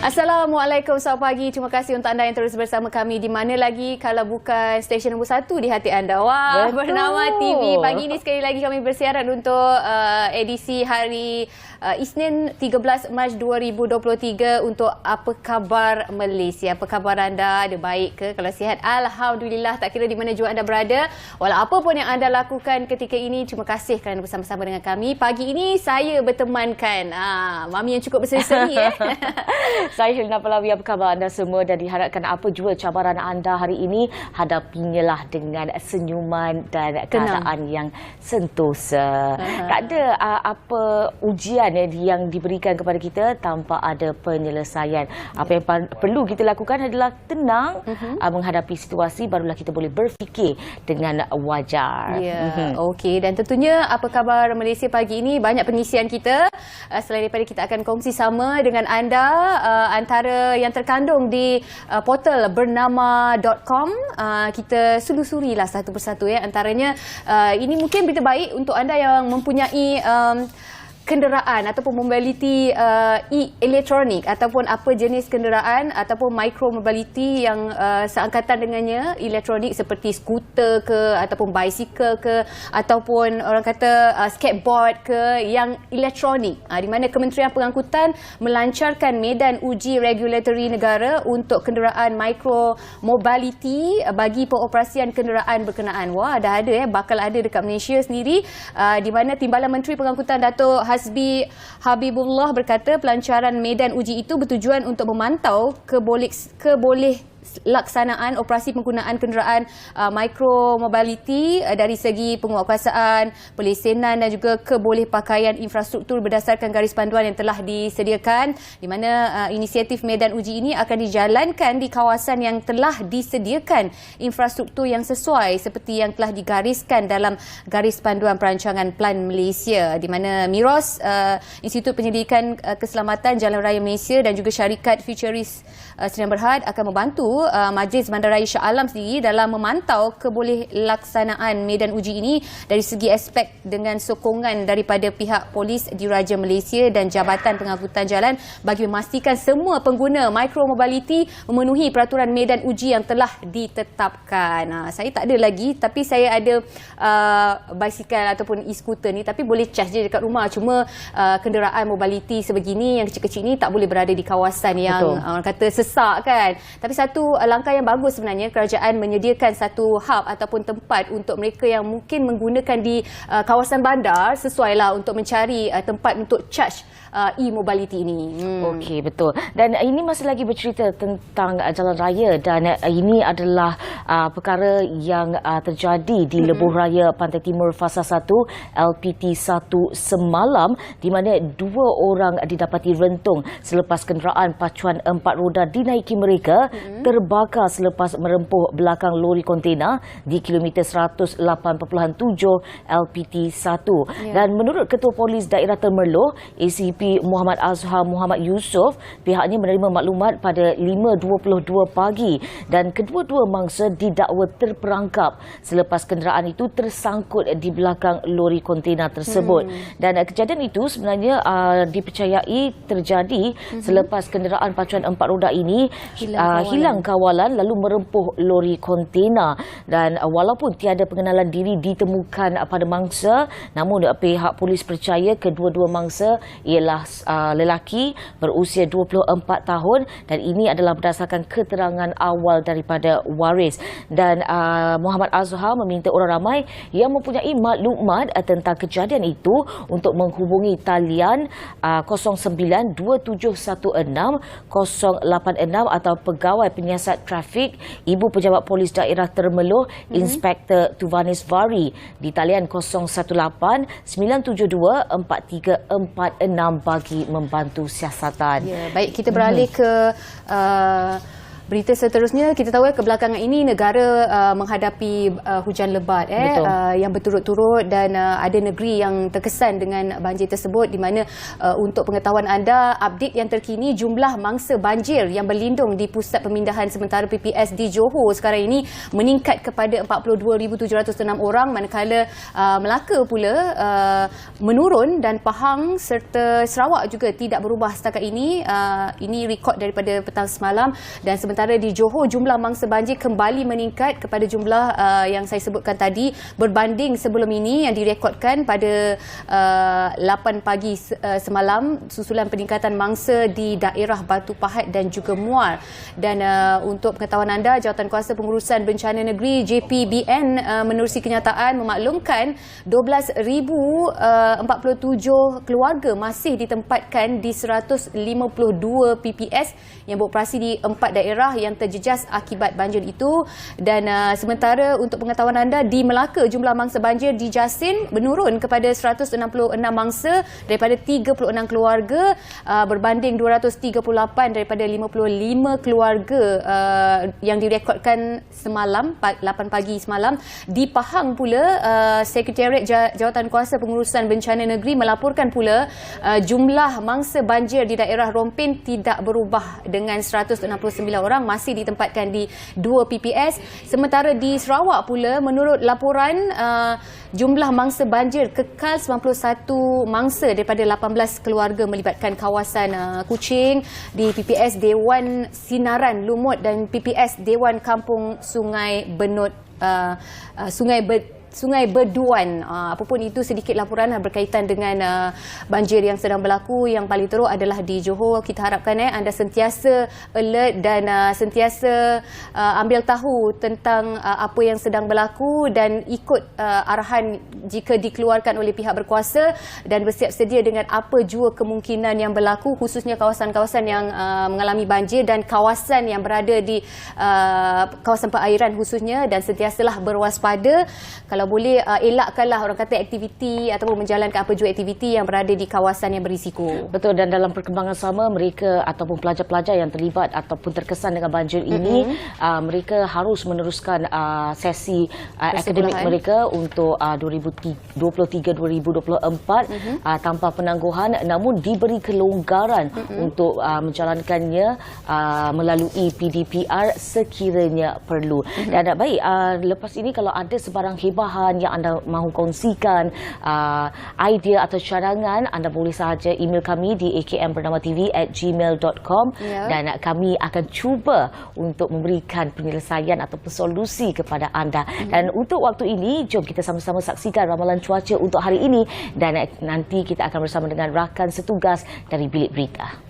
Assalamualaikum, selamat pagi. Terima kasih untuk anda yang terus bersama kami. Di mana lagi kalau bukan stesen nombor 1 di hati anda. Wah, betul. Bernama TV. Pagi ini sekali lagi kami bersiaran untuk edisi hari Isnin 13 Mac 2023 untuk Apa Khabar Malaysia. Apa khabar anda? Ada baik ke? Kalau sihat, Alhamdulillah. Tak kira di mana juga anda berada. Walau apa pun yang anda lakukan ketika ini, terima kasih kerana bersama-sama dengan kami. Pagi ini saya bertemankan Mami yang cukup berseri-seri. Saya Helena Palawi, apa khabar anda semua, dan diharapkan apa jua cabaran anda hari ini, hadapinya lah dengan senyuman dan keadaan yang sentosa. Tak ada apa ujian yang diberikan kepada kita tanpa ada penyelesaian. Apa yang perlu kita lakukan adalah tenang menghadapi situasi, barulah kita boleh berfikir dengan wajar. Okey, dan tentunya apa khabar Malaysia pagi ini, banyak pengisian kita. Selain daripada kita akan kongsi sama dengan anda antara yang terkandung di portal bernama.com, kita selusurilah satu persatu antaranya ini mungkin berita baik untuk anda yang mempunyai kenderaan ataupun mobility elektronik ataupun apa jenis kenderaan ataupun micro mobility yang seangkatan dengannya, elektronik seperti skuter ke ataupun bicycle ke ataupun orang kata skateboard ke yang elektronik, di mana Kementerian Pengangkutan melancarkan medan uji regulatory negara untuk kenderaan micro mobility bagi pengoperasian kenderaan berkenaan. Wah, dah ada bakal ada dekat Malaysia sendiri, di mana Timbalan Menteri Pengangkutan Dato' Hasbi Habibullah berkata pelancaran medan uji itu bertujuan untuk memantau laksanaan operasi penggunaan kenderaan micro mobility dari segi penguatkuasaan, pelesenan dan juga kebolehpakaian infrastruktur berdasarkan garis panduan yang telah disediakan, di mana inisiatif medan uji ini akan dijalankan di kawasan yang telah disediakan infrastruktur yang sesuai seperti yang telah digariskan dalam garis panduan perancangan Plan Malaysia, di mana MIROS, Institut Penyelidikan Keselamatan Jalan Raya Malaysia dan juga syarikat Futurist Sdn Bhd akan membantu Majlis Bandaraya Shah Alam sendiri dalam memantau kebolehaksanaan medan uji ini dari segi aspek dengan sokongan daripada pihak Polis Diraja Malaysia dan Jabatan Pengangkutan Jalan bagi memastikan semua pengguna micromobility memenuhi peraturan medan uji yang telah ditetapkan. Saya tak ada lagi, tapi saya ada basikal ataupun e-scooter ni, tapi boleh charge je dekat rumah. Cuma kenderaan mobility sebegini yang kecil-kecil ni tak boleh berada di kawasan yang orang kata sesak kan. Tapi satu langkah yang bagus sebenarnya, kerajaan menyediakan satu hub ataupun tempat untuk mereka yang mungkin menggunakan di kawasan bandar, sesuailah untuk mencari tempat untuk charge e-mobility ini. Okey, betul. Dan ini masih lagi bercerita tentang jalan raya, dan ini adalah perkara yang terjadi di Lebuh Raya Pantai Timur Fasa 1 LPT1 semalam, di mana 2 orang didapati rentung selepas kenderaan pacuan 4 roda dinaiki mereka terbakar selepas merempuh belakang lori kontena di kilometer 108.7 LPT1. Dan menurut Ketua Polis Daerah Temerloh ACP Muhammad Azhar Muhammad Yusof, pihaknya menerima maklumat pada 5.22 pagi dan kedua-dua mangsa didakwa terperangkap selepas kenderaan itu tersangkut di belakang lori kontena tersebut. Dan kejadian itu sebenarnya dipercayai terjadi selepas kenderaan pacuan 4 roda ini hilang kawalan lalu merempuh lori kontena. Dan walaupun tiada pengenalan diri ditemukan pada mangsa, namun pihak polis percaya kedua-dua mangsa ialah lelaki berusia 24 tahun, dan ini adalah berdasarkan keterangan awal daripada waris. Dan Muhammad Azhar meminta orang ramai yang mempunyai maklumat tentang kejadian itu untuk menghubungi talian 092716 086 atau Pegawai Penyiasat Trafik Ibu Pejabat Polis Daerah Temerloh Inspektor Tuvanis Vari di talian 018 972 4346 bagi membantu siasatan. Baik, kita beralih ke Berita seterusnya, kita tahu kebelakangan ini negara menghadapi hujan lebat yang berturut-turut dan ada negeri yang terkesan dengan banjir tersebut, di mana untuk pengetahuan anda, update yang terkini jumlah mangsa banjir yang berlindung di pusat pemindahan sementara PPS di Johor sekarang ini meningkat kepada 42,706 orang, manakala Melaka pula menurun dan Pahang serta Sarawak juga tidak berubah setakat ini. Ini rekod daripada petang semalam, dan sementara di Johor jumlah mangsa banjir kembali meningkat kepada jumlah yang saya sebutkan tadi berbanding sebelum ini yang direkodkan pada 8 pagi semalam, susulan peningkatan mangsa di daerah Batu Pahat dan juga Muar. Dan untuk pengetahuan anda, Jawatankuasa Pengurusan Bencana Negeri JPBN menerusi kenyataan memaklumkan 12,047 keluarga masih ditempatkan di 152 PPS yang beroperasi di 4 daerah yang terjejas akibat banjir itu. Dan sementara untuk pengetahuan anda, di Melaka jumlah mangsa banjir di Jasin menurun kepada 166 mangsa daripada 36 keluarga berbanding 238 daripada 55 keluarga yang direkodkan semalam 8 pagi semalam. Di Pahang pula, Sekretariat Jawatankuasa Pengurusan Bencana Negeri melaporkan pula jumlah mangsa banjir di daerah Rompin tidak berubah dengan 169 orang masih ditempatkan di 2 PPS. Sementara di Sarawak pula, menurut laporan jumlah mangsa banjir kekal 91 mangsa daripada 18 keluarga melibatkan kawasan Kuching di PPS Dewan Sinaran Lumut dan PPS Dewan Kampung Sungai Benut Sungai Berduan. Apapun itu, sedikit laporan berkaitan dengan banjir yang sedang berlaku. Yang paling teruk adalah di Johor. Kita harapkan anda sentiasa alert dan sentiasa ambil tahu tentang apa yang sedang berlaku dan ikut arahan jika dikeluarkan oleh pihak berkuasa, dan bersiap sedia dengan apa jua kemungkinan yang berlaku, khususnya kawasan-kawasan yang mengalami banjir dan kawasan yang berada di kawasan perairan khususnya, dan sentiasalah berwaspada. Kalau boleh elakkanlah orang kata aktiviti ataupun menjalankan apa jua aktiviti yang berada di kawasan yang berisiko. Betul, dan dalam perkembangan sama, mereka ataupun pelajar-pelajar yang terlibat ataupun terkesan dengan banjir ini, mereka harus meneruskan sesi akademik mereka untuk 2023-2024 tanpa penangguhan, namun diberi kelonggaran untuk menjalankannya melalui PDPR sekiranya perlu. Dan baik, lepas ini kalau ada sebarang hibah yang anda mahu kongsikan, idea atau cadangan, anda boleh sahaja email kami di akmpernamatv@gmail.com dan kami akan cuba untuk memberikan penyelesaian atau solusi kepada anda. Dan untuk waktu ini, jom kita sama-sama saksikan ramalan cuaca untuk hari ini, dan nanti kita akan bersama dengan rakan setugas dari Bilik Berita.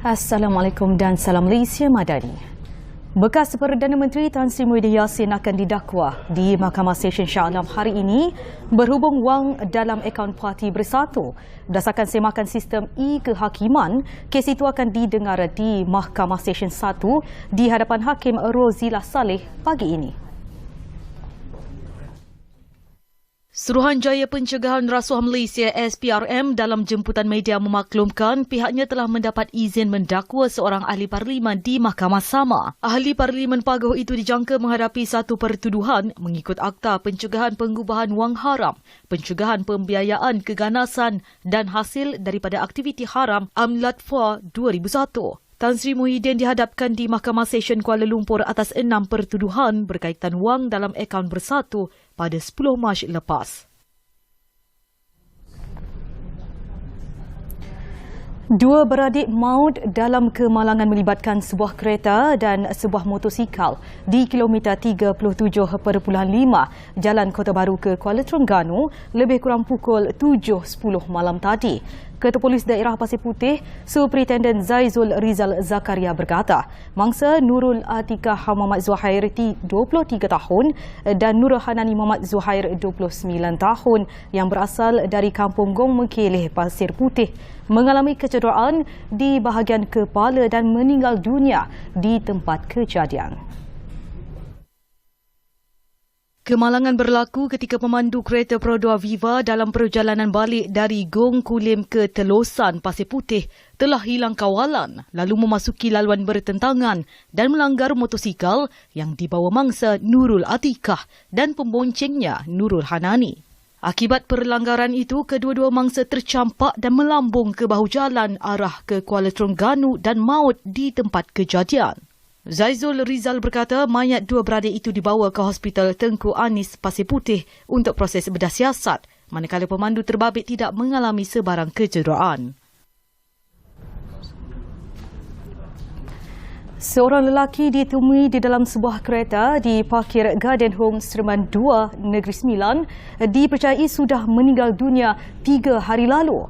Assalamualaikum dan salam Malaysia Madani. Bekas Perdana Menteri Tan Sri Muhyiddin Yassin akan didakwa di Mahkamah Session Shah Alam hari ini berhubung wang dalam akaun Parti Bersatu. Berdasarkan semakan sistem e-kehakiman, kes itu akan didengar di Mahkamah Session 1 di hadapan Hakim Rozilah Saleh pagi ini. Suruhanjaya Pencegahan Rasuah Malaysia SPRM dalam jemputan media memaklumkan pihaknya telah mendapat izin mendakwa seorang ahli parlimen di mahkamah sama. Ahli parlimen Paguh itu dijangka menghadapi satu pertuduhan mengikut Akta Pencegahan Pengubahan Wang Haram, Pencegahan Pembiayaan Keganasan dan Hasil daripada Aktiviti Haram AMLATFA 2001. Tan Sri Muhyiddin dihadapkan di Mahkamah Session Kuala Lumpur atas 6 pertuduhan berkaitan wang dalam akaun Bersatu pada 10 Mac lepas. Dua beradik maut dalam kemalangan melibatkan sebuah kereta dan sebuah motosikal di kilometer 37.5 Jalan Kota Baru ke Kuala Terengganu lebih kurang pukul 7.10 malam tadi. Ketua Polis Daerah Pasir Putih, Superintendent Zaizul Rizal Zakaria berkata, mangsa Nurul Atikah Muhammad Zuhair 23 tahun dan Nurul Hanani Muhammad Zuhair 29 tahun yang berasal dari Kampung Gong Mengkeleh, Pasir Putih mengalami kecederaan di bahagian kepala dan meninggal dunia di tempat kejadian. Kemalangan berlaku ketika pemandu kereta Perodua Viva dalam perjalanan balik dari Gong Kulim ke Telosan, Pasir Putih telah hilang kawalan lalu memasuki laluan bertentangan dan melanggar motosikal yang dibawa mangsa Nurul Atikah dan pemboncengnya Nurul Hanani. Akibat perlanggaran itu, kedua-dua mangsa tercampak dan melambung ke bahu jalan arah ke Kuala Terengganu dan maut di tempat kejadian. Zaizul Rizal berkata mayat dua beradik itu dibawa ke Hospital Tengku Anis, Pasir Putih untuk proses bedah siasat, manakala pemandu terbabit tidak mengalami sebarang kecederaan. Seorang lelaki ditemui di dalam sebuah kereta di parkir Garden Home Seremban 2, Negeri Sembilan, dipercayai sudah meninggal dunia 3 hari lalu.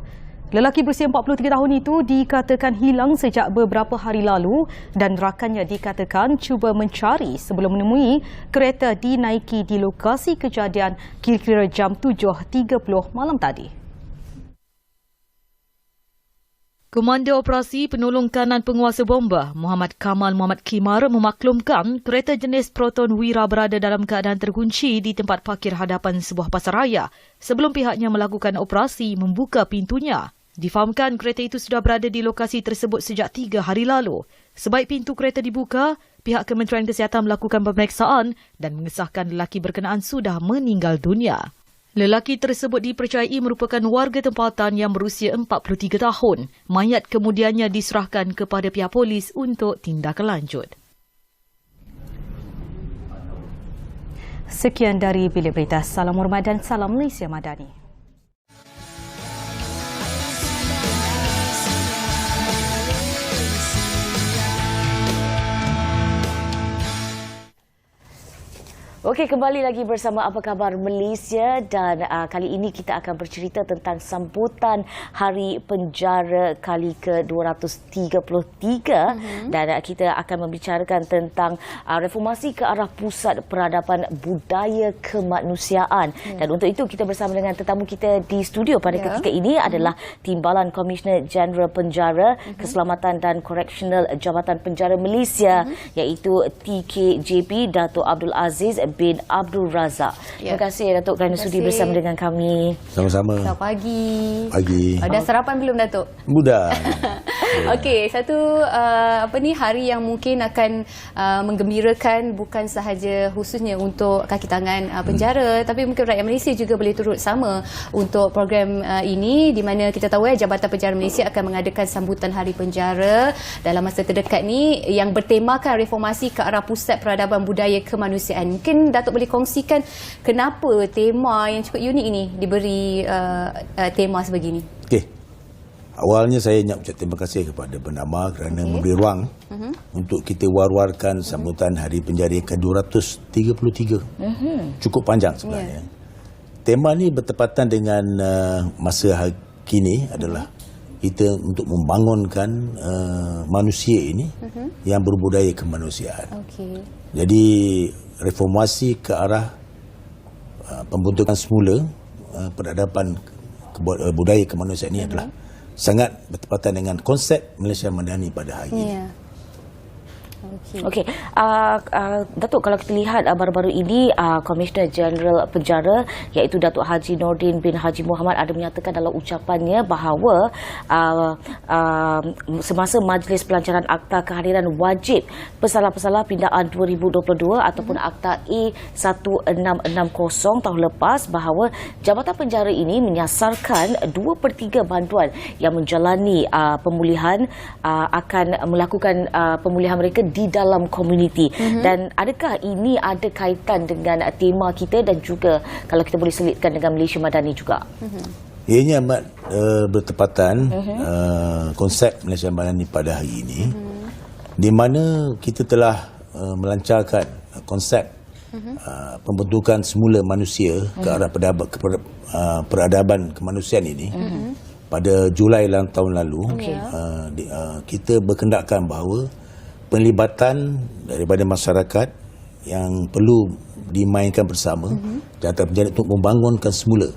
Lelaki berusia 43 tahun itu dikatakan hilang sejak beberapa hari lalu dan rakannya dikatakan cuba mencari sebelum menemui kereta dinaiki di lokasi kejadian kira-kira jam 7.30 malam tadi. Komander Operasi Penolong Kanan Penguasa Bomba Muhammad Kamal Muhammad Kimar memaklumkan kereta jenis Proton Wira berada dalam keadaan terkunci di tempat parkir hadapan sebuah pasaraya sebelum pihaknya melakukan operasi membuka pintunya. Difahamkan kereta itu sudah berada di lokasi tersebut sejak 3 hari lalu. Sebaik pintu kereta dibuka, pihak Kementerian Kesihatan melakukan pemeriksaan dan mengesahkan lelaki berkenaan sudah meninggal dunia. Lelaki tersebut dipercayai merupakan warga tempatan yang berusia 43 tahun. Mayat kemudiannya diserahkan kepada pihak polis untuk tindakan lanjut. Sekian dari Bilik Berita. Salam hormat dan salam Malaysia Madani. Okey, kembali lagi bersama Apa Khabar Malaysia dan kali ini kita akan bercerita tentang sambutan Hari Penjara kali ke-233 dan kita akan membicarakan tentang reformasi ke arah Pusat Peradaban Budaya Kemanusiaan. Dan untuk itu kita bersama dengan tetamu kita di studio pada ketika ini adalah Timbalan Komisioner Jeneral Penjara, Keselamatan dan Koreksional Jabatan Penjara Malaysia iaitu TKJP, Datuk Abdul Aziz bin Abdul Razak. Terima kasih Datuk kerana sudi bersama dengan kami. Sama-sama. Selamat pagi. Pagi. Dah sarapan belum Datuk? Mudah. Okey, satu hari yang mungkin akan menggembirakan bukan sahaja khususnya untuk kaki tangan penjara, tapi mungkin rakyat Malaysia juga boleh turut sama untuk program ini, di mana kita tahu Jabatan Penjara Malaysia akan mengadakan sambutan Hari Penjara dalam masa terdekat ni yang bertemakan reformasi ke arah Pusat Peradaban Budaya Kemanusiaan. Mungkin Datuk boleh kongsikan kenapa tema yang cukup unik ini diberi tema sebegini? Okey. Awalnya saya nak ucap terima kasih kepada Bernama kerana memberi ruang untuk kita war-warkan sambutan Hari Penjara ke-233. Cukup panjang sebenarnya. Tema ni bertepatan dengan masa hari kini adalah kita untuk membangunkan manusia ini yang berbudaya kemanusiaan. Jadi reformasi ke arah pembentukan semula peradaban budaya kemanusiaan ini adalah sangat bertepatan dengan konsep Malaysia Madani pada hari ini. Okey, Datuk, kalau kita lihat baru-baru ini Komisioner Jeneral Penjara iaitu Datuk Haji Nordin bin Haji Muhammad ada menyatakan dalam ucapannya bahawa semasa Majlis Pelancaran Akta Kehadiran Wajib Pesalah-pesalah Pindaan 2022 ataupun Akta A1660 tahun lepas, bahawa Jabatan Penjara ini menyasarkan 2/3 bantuan yang menjalani pemulihan akan melakukan pemulihan mereka di dalam komuniti. Dan adakah ini ada kaitan dengan tema kita dan juga kalau kita boleh selitkan dengan Malaysia Madani juga? Ianya amat bertepatan konsep Malaysia Madani pada hari ini, di mana kita telah melancarkan konsep pembentukan semula manusia ke arah peradaban kemanusiaan ini pada Julai tahun lalu. Kita berkendakkan bahawa penlibatan daripada masyarakat yang perlu dimainkan bersama Jabatan Penjara untuk membangunkan semula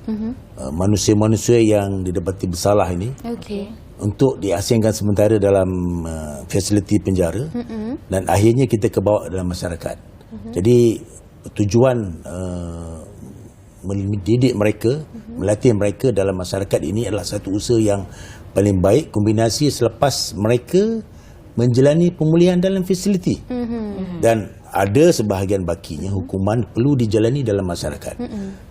manusia-manusia yang didapati bersalah ini untuk diasingkan sementara dalam fasiliti penjara dan akhirnya kita kebawa dalam masyarakat. Jadi tujuan mendidik mereka, melatih mereka dalam masyarakat ini adalah satu usaha yang paling baik, kombinasi selepas mereka menjalani pemulihan dalam fasiliti. Dan ada sebahagian bakinya hukuman perlu dijalani dalam masyarakat.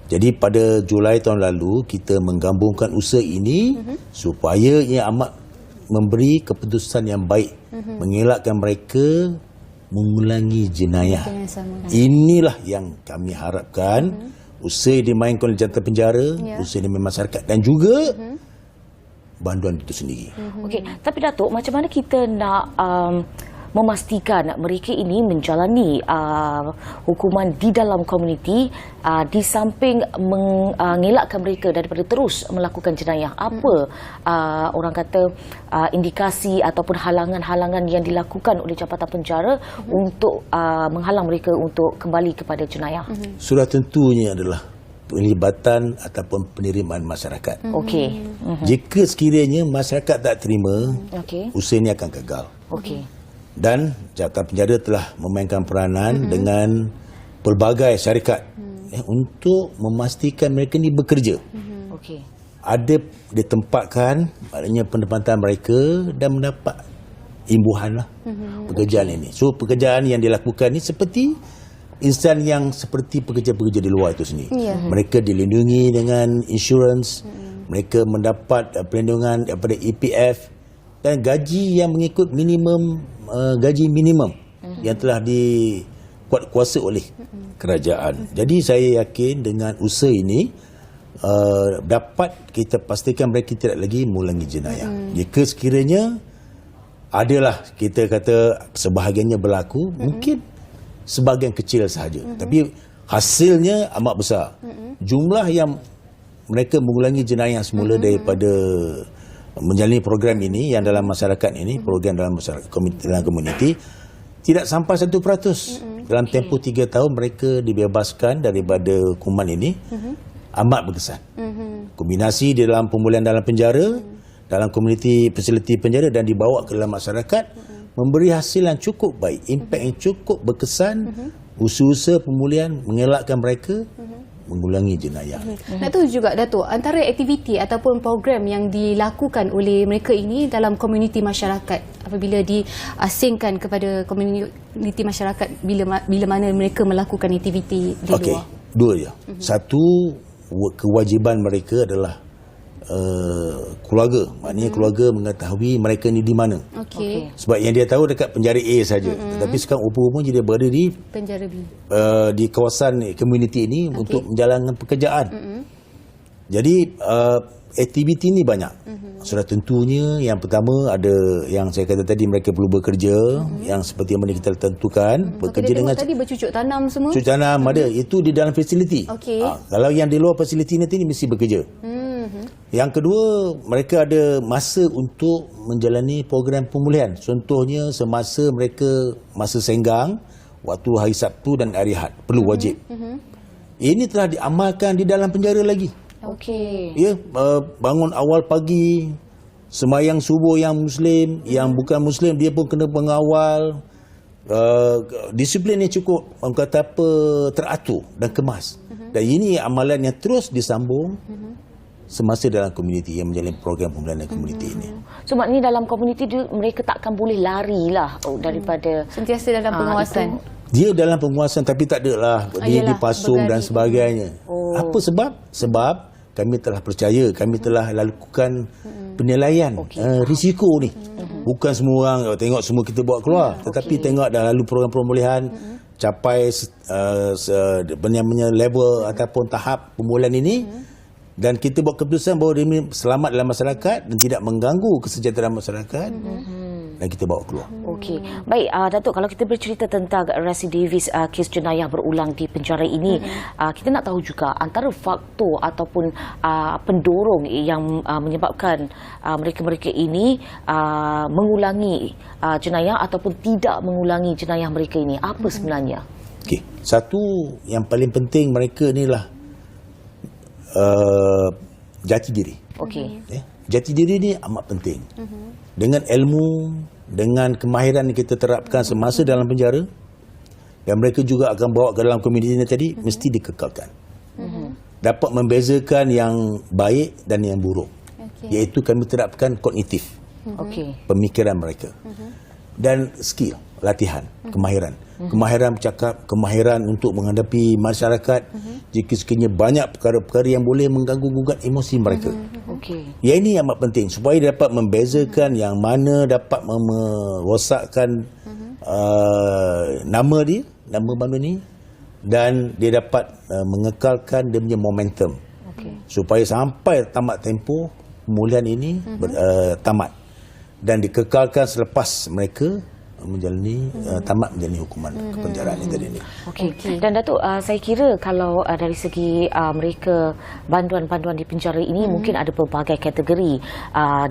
Jadi pada Julai tahun lalu kita menggabungkan usaha ini supaya ia amat memberi keputusan yang baik, mengelakkan mereka mengulangi jenayah. Inilah yang kami harapkan usaha yang dimainkan oleh Jabatan Penjara, usaha yang dimainkan masyarakat dan juga banduan itu sendiri. Okey, tapi Datuk, macam mana kita nak memastikan mereka ini menjalani hukuman di dalam komuniti di samping mengelakkan mereka daripada terus melakukan jenayah? Apa orang kata indikasi ataupun halangan-halangan yang dilakukan oleh Jabatan Penjara untuk menghalang mereka untuk kembali kepada jenayah? Sudah tentunya adalah pelibatan ataupun penerimaan masyarakat. Okey. Jika sekiranya masyarakat tak terima, usaha ini akan gagal. Okey. Dan Jabatan Penjara telah memainkan peranan dengan pelbagai syarikat untuk memastikan mereka ini bekerja. Okey. Ada ditempatkan, maknanya pendapatan mereka dan mendapat imbuhan lah pekerjaan ini. So pekerjaan yang dilakukan ini seperti insan yang seperti pekerja-pekerja di luar itu sendiri. Mereka dilindungi dengan insurans, mereka mendapat perlindungan daripada EPF dan gaji yang mengikut gaji minimum yang telah dikuatkuasa oleh kerajaan. Jadi saya yakin dengan usaha ini dapat kita pastikan mereka tidak lagi mengulangi jenayah. Jika sekiranya adalah kita kata sebahagiannya berlaku, mungkin sebahagian kecil sahaja, tapi hasilnya amat besar. Jumlah yang mereka mengulangi jenayah semula daripada menjalani program ini yang dalam masyarakat ini, program dalam masyarakat dalam komuniti, tidak sampai 1%. Dalam tempoh 3 tahun mereka dibebaskan daripada hukuman ini. Amat berkesan. Kombinasi di dalam pemulihan dalam penjara, dalam komuniti fasiliti penjara dan dibawa ke dalam masyarakat, memberi hasil yang cukup baik, impak yang cukup berkesan. Usaha-usaha pemulihan mengelakkan mereka mengulangi jenayah. Nak tahu juga Datuk, antara aktiviti ataupun program yang dilakukan oleh mereka ini dalam komuniti masyarakat apabila diasingkan kepada komuniti masyarakat, bila mana mereka melakukan aktiviti di luar? Dua je. Satu, kewajiban mereka adalah keluarga. Maknanya keluarga mengetahui mereka ni di mana. Sebab yang dia tahu dekat penjara A saja. Tetapi sekarang rupa-rupanya dia berada di penjara B, di kawasan komuniti ini untuk menjalankan pekerjaan. Jadi aktiviti ni banyak. Sudah tentunya yang pertama ada yang saya kata tadi, mereka perlu bekerja yang seperti yang mana kita tentukan, bekerja dengan tadi bercucuk tanam semua. Cucuk tanam ada, itu di dalam fasiliti. Kalau yang di luar fasiliti nanti ni mesti bekerja. Yang kedua, mereka ada masa untuk menjalani program pemulihan. Contohnya semasa mereka masa senggang, waktu hari Sabtu dan hari Ahad, perlu wajib. Ini telah diamalkan di dalam penjara lagi. Ya, bangun awal pagi, semayang subuh yang Muslim, yang bukan Muslim dia pun kena pengawal. Disiplin yang cukup, orang kata apa, teratur dan kemas. Dan ini amalan yang terus disambung semasa dalam komuniti yang menjalani program pemulihan dalam komuniti ini. So maknanya dalam komuniti mereka takkan boleh lari lah daripada sentiasa dalam pengawasan. Dia dalam penguasaan tapi tak adalah dia dipasung dan sebagainya. Apa sebab? Sebab kami telah percaya, kami telah lakukan penilaian risiko ni. Bukan semua orang tengok semua kita bawa keluar, tetapi tengok dah lalu program pemulihan capai level ataupun tahap pemulihan ini, Dan kita buat keputusan bahawa dia selamat dalam masyarakat dan tidak mengganggu kesejahteraan masyarakat. Dan kita bawa keluar. Okey. Baik, Datuk, kalau kita bercerita tentang residivis kes jenayah berulang di penjara ini, kita nak tahu juga antara faktor ataupun pendorong yang menyebabkan mereka-mereka ini mengulangi jenayah ataupun tidak mengulangi jenayah mereka ini. Apa sebenarnya? Okey. Satu yang paling penting mereka inilah jati diri. Okey. Jati diri ni amat penting. Dengan ilmu, dengan kemahiran yang kita terapkan semasa dalam penjara, dan mereka juga akan bawa ke dalam komuniti ini tadi, mesti dikekalkan. Dapat membezakan yang baik dan yang buruk. Iaitu kami terapkan kognitif. Pemikiran mereka. Dan skill, latihan, kemahiran. Kemahiran bercakap, kemahiran untuk menghadapi masyarakat jika sekiranya banyak perkara-perkara yang boleh mengganggu-gugat emosi mereka. Yang ini amat penting supaya dapat membezakan yang mana dapat merosakkan nama dia, nama bandu ni, dan dia dapat mengekalkan dia punya momentum supaya sampai tamat tempoh pemulihan ini tamat dan dikekalkan selepas mereka menjalani tamat menjalani hukuman kepenjaraan ini tadi ni. Okey. Dan Datuk, saya kira kalau dari segi mereka banduan-banduan di penjara ini mungkin ada pelbagai kategori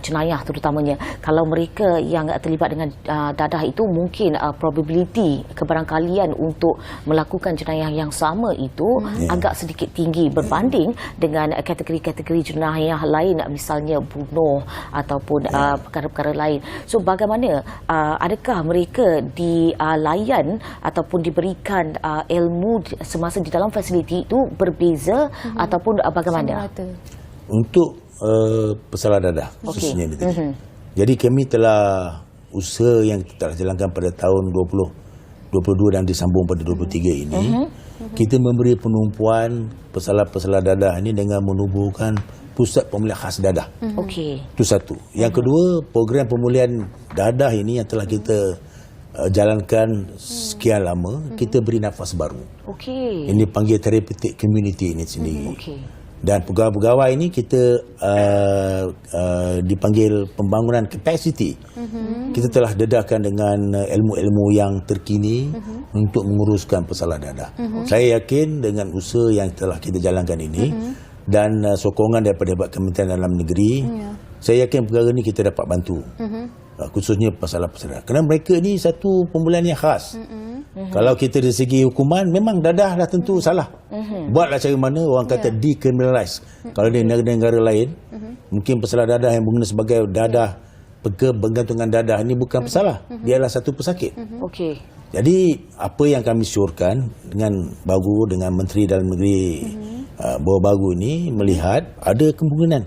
jenayah terutamanya. Kalau mereka yang terlibat dengan dadah itu mungkin probability kebarangkalian untuk melakukan jenayah yang sama itu agak sedikit tinggi berbanding dengan kategori-kategori jenayah lain, misalnya bunuh ataupun perkara-perkara lain. So bagaimana, adakah mereka dilayan ataupun diberikan ilmu semasa di dalam fasiliti itu berbeza ataupun bagaimana? Untuk pesalah dadah khususnya ini tadi. Jadi kami telah usaha yang kita telah jalankan pada tahun 2022 dan disambung pada 23 ini. Kita memberi penumpuan pesalah-pesalah dadah ini dengan menubuhkan pusat pemulihan khas dadah. Itu satu. Yang kedua, program pemulihan dadah ini yang telah kita jalankan sekian lama, kita beri nafas baru. Ini panggil therapeutic community ini sendiri. Dan pegawai-pegawai ini kita dipanggil pembangunan capacity. Kita telah dedahkan dengan ilmu-ilmu yang terkini untuk menguruskan pesalah dadah. Saya yakin dengan usaha yang telah kita jalankan ini dan sokongan daripada Kementerian Dalam Negeri, saya yakin perkara ini kita dapat bantu. Khususnya pesalah-pesalah. Kerana mereka ni satu pemulihan yang khas. Kalau kita dari segi hukuman, memang dadah dah tentu salah. Buatlah cara mana orang kata decriminalize. Kalau di negara-negara lain, mungkin pesalah dadah yang berguna sebagai dadah, bergantungan dadah ini bukan pesalah. Dia adalah satu pesakit. Jadi apa yang kami syorkan dengan Menteri Dalam Negeri baru-baru ini melihat ada kemungkinan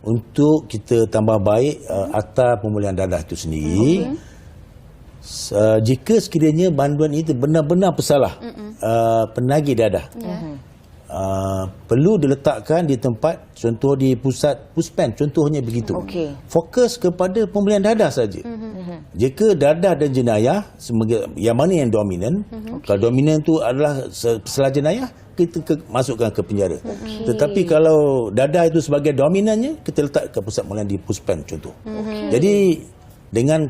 untuk kita tambah baik akta pemulihan dadah itu sendiri. Jika sekiranya banduan itu benar-benar pesalah penagih dadah, perlu diletakkan di tempat, contoh di pusat puspen, contohnya begitu. Fokus kepada pemulihan dadah saja. Jika dadah dan jenayah yang mana yang dominan, kalau dominan itu adalah pesalah jenayah, kita masukkan ke penjara. Tetapi kalau dadah itu sebagai dominannya, kita letak ke pusat pemulihan di puspen contoh. Jadi dengan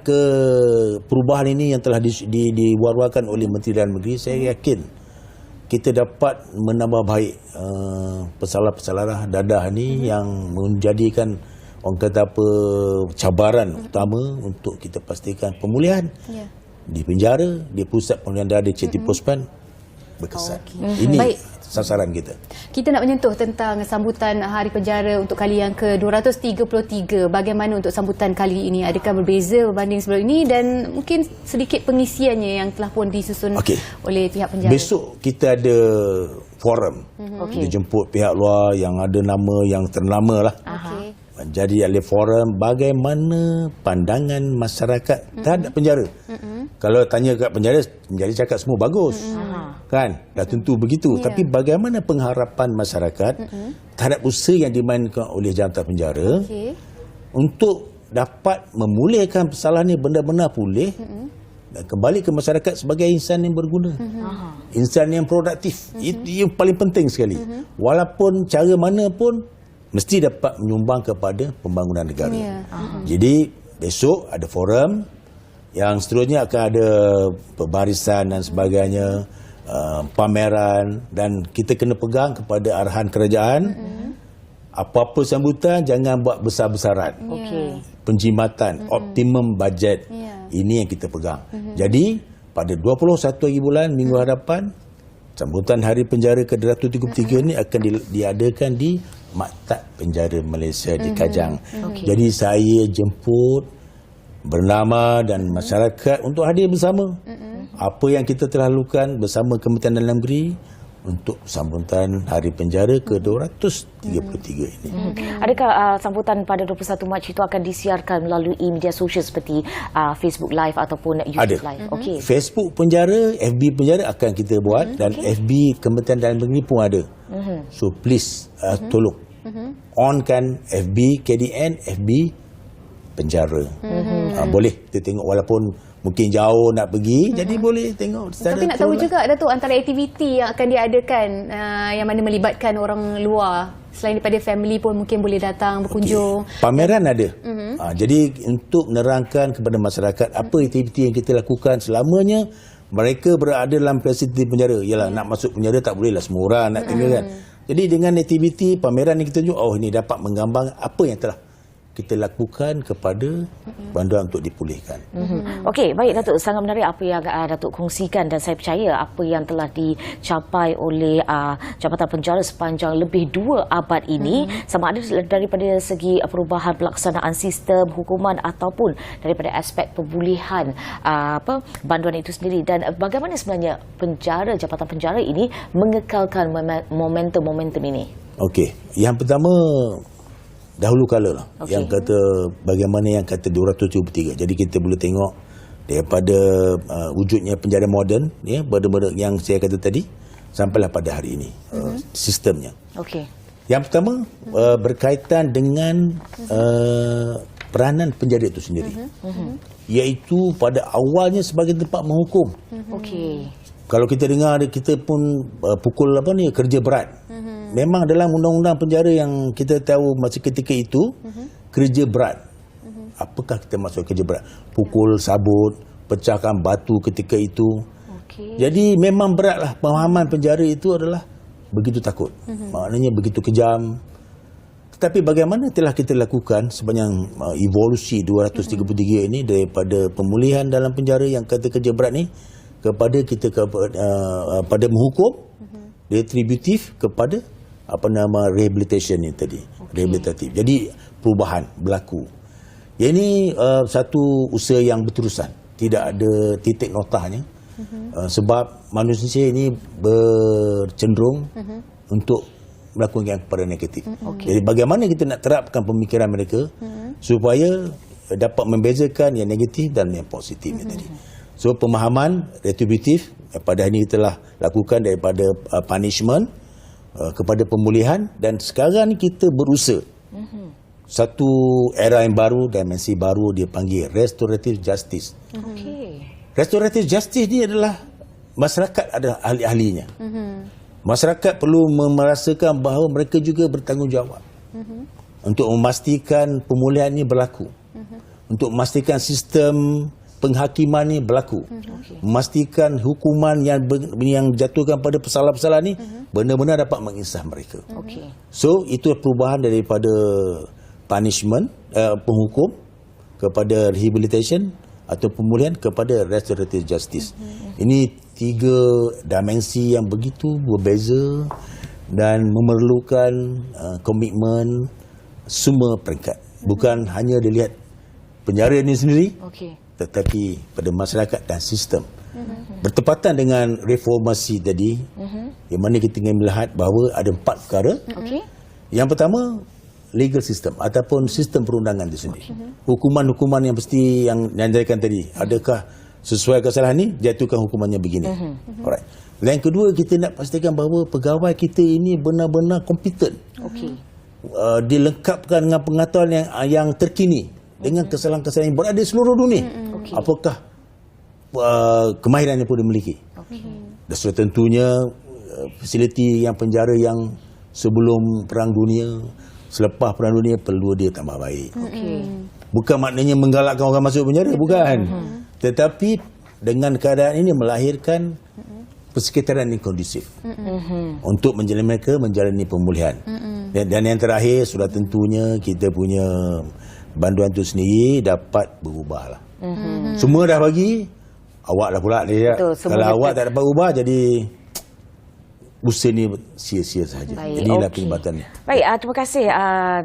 perubahan ini yang telah diwar-warkan oleh Menteri Dalam Negeri, saya yakin kita dapat menambah baik pesalah-pesalah dadah ini yang menjadikan orang kata apa cabaran utama untuk kita pastikan pemulihan di penjara, di pusat pemulihan dadah di Ceti Puspen berkesan. Ini sasaran kita. Kita nak menyentuh tentang sambutan Hari Penjara untuk kali yang ke-233. Bagaimana untuk sambutan kali ini? Adakah berbeza berbanding sebelum ini dan mungkin sedikit pengisiannya yang telah pun disusun oleh pihak penjara? Besok kita ada forum. Kita jemput pihak luar yang ada nama yang ternama lah. Jadi ada forum bagaimana pandangan masyarakat terhadap penjara. Kalau tanya kat penjara cakap semua bagus. Kan? Dah tentu begitu. Tapi bagaimana pengharapan masyarakat terhadap usaha yang dimainkan oleh jantan penjara untuk dapat memulihkan kesalahan ini benar-benar pulih dan kembali ke masyarakat sebagai insan yang berguna. Insan yang produktif. Itu yang paling penting sekali. Walaupun cara mana pun mesti dapat menyumbang kepada pembangunan negara. Jadi besok ada forum, yang seterusnya akan ada pembarisan dan sebagainya, pameran, dan kita kena pegang kepada arahan kerajaan. Apa-apa sambutan jangan buat besar-besaran. Penjimatan, optimum budget. Ini yang kita pegang. Jadi pada 21 hari bulan minggu hadapan, sambutan Hari Penjara ke-233 ini akan diadakan di Maktab Penjara Malaysia di Kajang. Jadi saya jemput bernama dan masyarakat untuk hadir bersama. Apa yang kita telah lakukan bersama Kementerian Dalam Negeri untuk sambutan Hari Penjara ke-233 ini. Adakah sambutan pada 21 Mac itu akan disiarkan melalui media sosial seperti Facebook Live ataupun YouTube Live? Facebook Penjara, FB Penjara akan kita buat, dan FB Kementerian Dalam Negeri pun ada. So please tolong onkan FB KDN, FB Penjara. Boleh kita tengok, walaupun mungkin jauh nak pergi, jadi boleh tengok secara. Tapi nak tahu juga Datuk, antara aktiviti yang akan diadakan yang mana melibatkan orang luar selain daripada family pun mungkin boleh datang berkunjung. Pameran ada. Jadi untuk menerangkan kepada masyarakat apa aktiviti yang kita lakukan selamanya mereka berada dalam fasiliti penjara. Yalah, nak masuk penjara tak boleh lah semua orang nak tinggal kan. Jadi dengan aktiviti pameran yang kita tunjuk, ini dapat menggambar apa yang telah kita lakukan kepada banduan untuk dipulihkan. Okey, baik Datuk, sangat menarik apa yang Datuk kongsikan, dan saya percaya apa yang telah dicapai oleh Jabatan Penjara sepanjang lebih 2 abad ini, sama ada daripada segi perubahan pelaksanaan sistem hukuman ataupun daripada aspek pemulihan banduan itu sendiri, dan bagaimana sebenarnya Jabatan Penjara ini mengekalkan momentum-momentum ini. Okey, yang pertama dahulu kala lah, yang kata bagaimana yang kata 273. Jadi kita boleh tengok daripada wujudnya penjara moden, ya, benda-benda yang saya kata tadi, sampailah pada hari ini sistemnya. Yang pertama berkaitan dengan peranan penjara itu sendiri, iaitu pada awalnya sebagai tempat menghukum. Kalau kita dengar, kita pun pukul kerja berat. Memang dalam undang-undang penjara yang kita tahu masa ketika itu, kerja berat. Apakah kita maksud kerja berat? Pukul sabut, pecahkan batu ketika itu. Jadi memang beratlah. Pemahaman penjara itu adalah begitu takut. Maknanya begitu kejam. Tetapi bagaimana telah kita lakukan sepanjang evolusi 233 ini, daripada pemulihan dalam penjara yang kata kerja berat ni, kepada kita pada menghukum, retributif, kepada rehabilitation ni tadi, rehabilitatif. Jadi perubahan berlaku. Ini satu usaha yang berterusan, tidak ada titik notahnya. Sebab manusia ini bercenderung untuk melakukan yang kepada negatif. Jadi bagaimana kita nak terapkan pemikiran mereka supaya dapat membezakan yang negatif dan yang positif tadi. So pemahaman retributif pada hari ini kita telah lakukan, daripada punishment kepada pemulihan, dan sekarang ni kita berusaha satu era yang baru, dimensi baru, dia panggil restorative justice. Restorative justice ni adalah masyarakat ada ahli-ahlinya. Masyarakat perlu merasakan bahawa mereka juga bertanggungjawab untuk memastikan pemulihan ini berlaku, untuk memastikan sistem penghakiman ni berlaku, memastikan hukuman yang jatuhkan pada pesalah-pesalah ni benar-benar dapat menginsaf mereka. So itu perubahan daripada punishment, penghukum, kepada rehabilitation atau pemulihan, kepada restorative justice. Ini 3 dimensi yang begitu berbeza dan memerlukan komitmen semua peringkat. Bukan hanya dilihat penjara ini sendiri, tetapi pada masyarakat dan sistem. Bertepatan dengan reformasi tadi, yang mana kita ingin melihat bahawa ada 4 perkara. Yang pertama, legal system ataupun sistem perundangan itu sendiri. Hukuman-hukuman yang mesti yang dianjurkan tadi, adakah sesuai kesalahan ni, jatuhkan hukumannya begini. Alright. Dan yang kedua, kita nak pastikan bahawa pegawai kita ini benar-benar kompeten. Dilengkapkan dengan pengetahuan yang terkini, dengan kesalahan-kesalahan yang berada di seluruh dunia. Apakah kemahiran yang pun dimiliki. Dan sudah tentunya fasiliti yang penjara yang sebelum Perang Dunia, selepas Perang Dunia perlu dia tambah baik. Bukan maknanya menggalakkan orang masuk penjara, bukan. Tetapi dengan keadaan ini melahirkan persekitaran yang kondusif untuk mereka menjalani pemulihan. Dan yang terakhir sudah tentunya kita punya banduan itu sendiri dapat berubahlah. Semua dah bagi, awak dah pula dia. Kalau awak tak dapat ubah, jadi usaha ni sia-sia sahaja. Inilah perlibatannya. Baik, terima kasih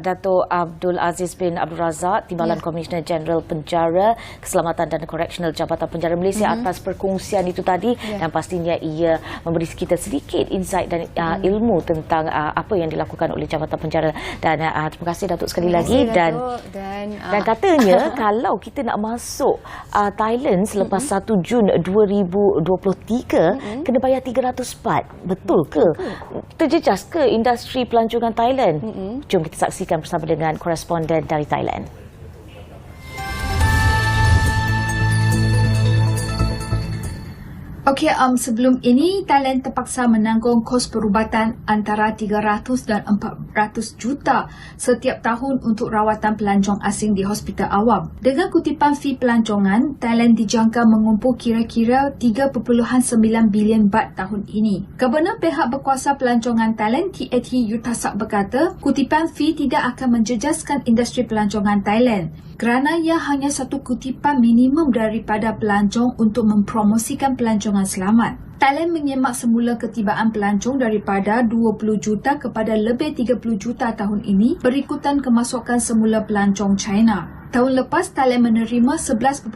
Dato' Abdul Aziz bin Abdul Razak, Timbalan Komisioner Jeneral Penjara, Keselamatan dan Koreksional Jabatan Penjara Malaysia atas perkongsian itu tadi dan pastinya ia memberi kita sedikit insight dan ilmu tentang apa yang dilakukan oleh Jabatan Penjara dan terima kasih Datuk sekali lagi dan katanya kalau kita nak masuk Thailand selepas 1 Jun 2023 kena bayar 300 baht. Betul ke? Terjejas ke industri pelancongan Thailand? Jom kita saksikan bersama dengan koresponden dari Thailand. Okey, sebelum ini Thailand terpaksa menanggung kos perubatan antara 300 dan 400 juta setiap tahun untuk rawatan pelancong asing di hospital awam. Dengan kutipan fee pelancongan, Thailand dijangka mengumpul kira-kira 3.9 bilion baht tahun ini. Gabenor pihak berkuasa pelancongan Thailand TAT Yuttasak berkata, kutipan fee tidak akan menjejaskan industri pelancongan Thailand kerana ia hanya satu kutipan minimum daripada pelancong untuk mempromosikan pelancongan selamat. Thailand menyemak semula ketibaan pelancong daripada 20 juta kepada lebih 30 juta tahun ini berikutan kemasukan semula pelancong China. Tahun lepas, Thailand menerima 11.15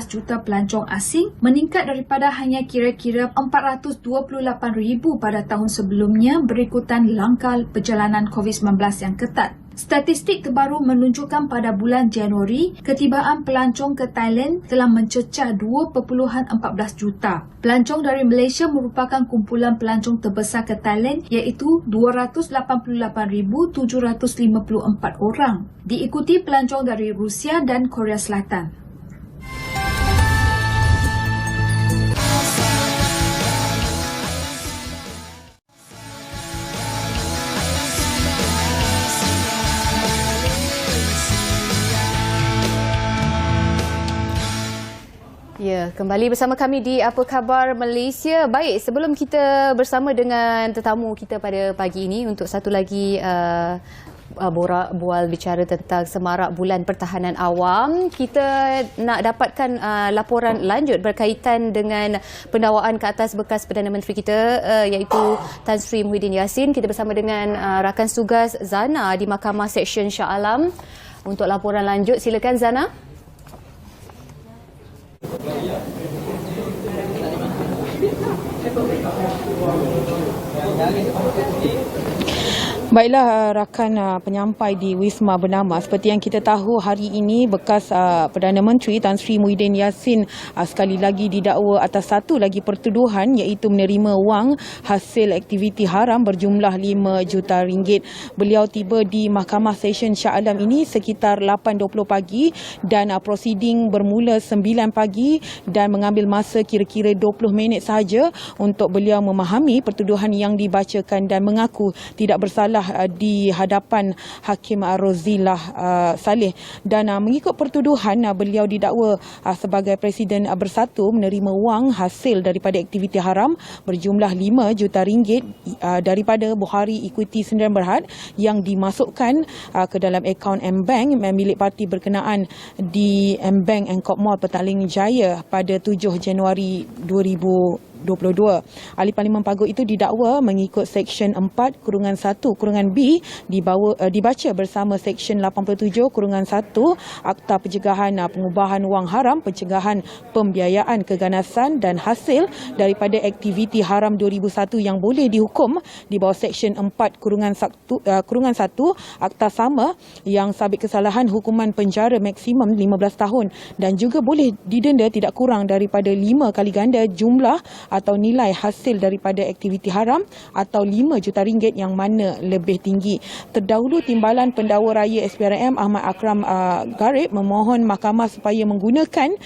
juta pelancong asing, meningkat daripada hanya kira-kira 428,000 pada tahun sebelumnya berikutan langkah perjalanan COVID-19 yang ketat. Statistik terbaru menunjukkan pada bulan Januari, ketibaan pelancong ke Thailand telah mencecah 2.14 juta. Pelancong dari Malaysia merupakan kumpulan pelancong terbesar ke Thailand iaitu 288,754 orang. Diikuti pelancong dari Rusia dan Korea Selatan. Ya, kembali bersama kami di Apa Khabar Malaysia. Baik, sebelum kita bersama dengan tetamu kita pada pagi ini untuk satu lagi bual bicara tentang semarak bulan pertahanan awam, kita nak dapatkan laporan lanjut berkaitan dengan pendakwaan ke atas bekas Perdana Menteri kita iaitu Tan Sri Muhyiddin Yassin. Kita bersama dengan rakan tugas Zana di Mahkamah Seksyen Shah Alam untuk laporan lanjut. Silakan Zana. Baiklah rakan penyampai di Wisma Bernama, seperti yang kita tahu hari ini bekas Perdana Menteri Tan Sri Muhyiddin Yassin sekali lagi didakwa atas satu lagi pertuduhan iaitu menerima wang hasil aktiviti haram berjumlah 5 juta ringgit. Beliau tiba di Mahkamah Seksyen Shah Alam ini sekitar 8.20 pagi dan prosiding bermula 9 pagi dan mengambil masa kira-kira 20 minit sahaja untuk beliau memahami pertuduhan yang dibacakan dan mengaku tidak bersalah di hadapan Hakim Rozilah Saleh. Dan mengikut pertuduhan, beliau didakwa sebagai Presiden Bersatu menerima wang hasil daripada aktiviti haram berjumlah 5 juta ringgit daripada Bukhari Equity Sdn Bhd yang dimasukkan ke dalam akaun M-Bank milik parti berkenaan di M-Bank Angkor Mall Petaling Jaya pada 7 Januari 2022. Ahli Parlimen Pagut itu didakwa mengikut Seksyen 4-1-B dibaca bersama Seksyen 87-1 Akta Pencegahan Pengubahan Wang Haram, Pencegahan Pembiayaan Keganasan dan Hasil daripada Aktiviti Haram 2001 yang boleh dihukum di bawah Seksyen 4-1 Akta Sama yang sabit kesalahan hukuman penjara maksimum 15 tahun dan juga boleh didenda tidak kurang daripada 5 kali ganda jumlah atau nilai hasil daripada aktiviti haram atau RM5 juta yang mana lebih tinggi. Terdahulu Timbalan Pendakwa Raya SPRM Ahmad Akram Garib memohon mahkamah supaya menggunakan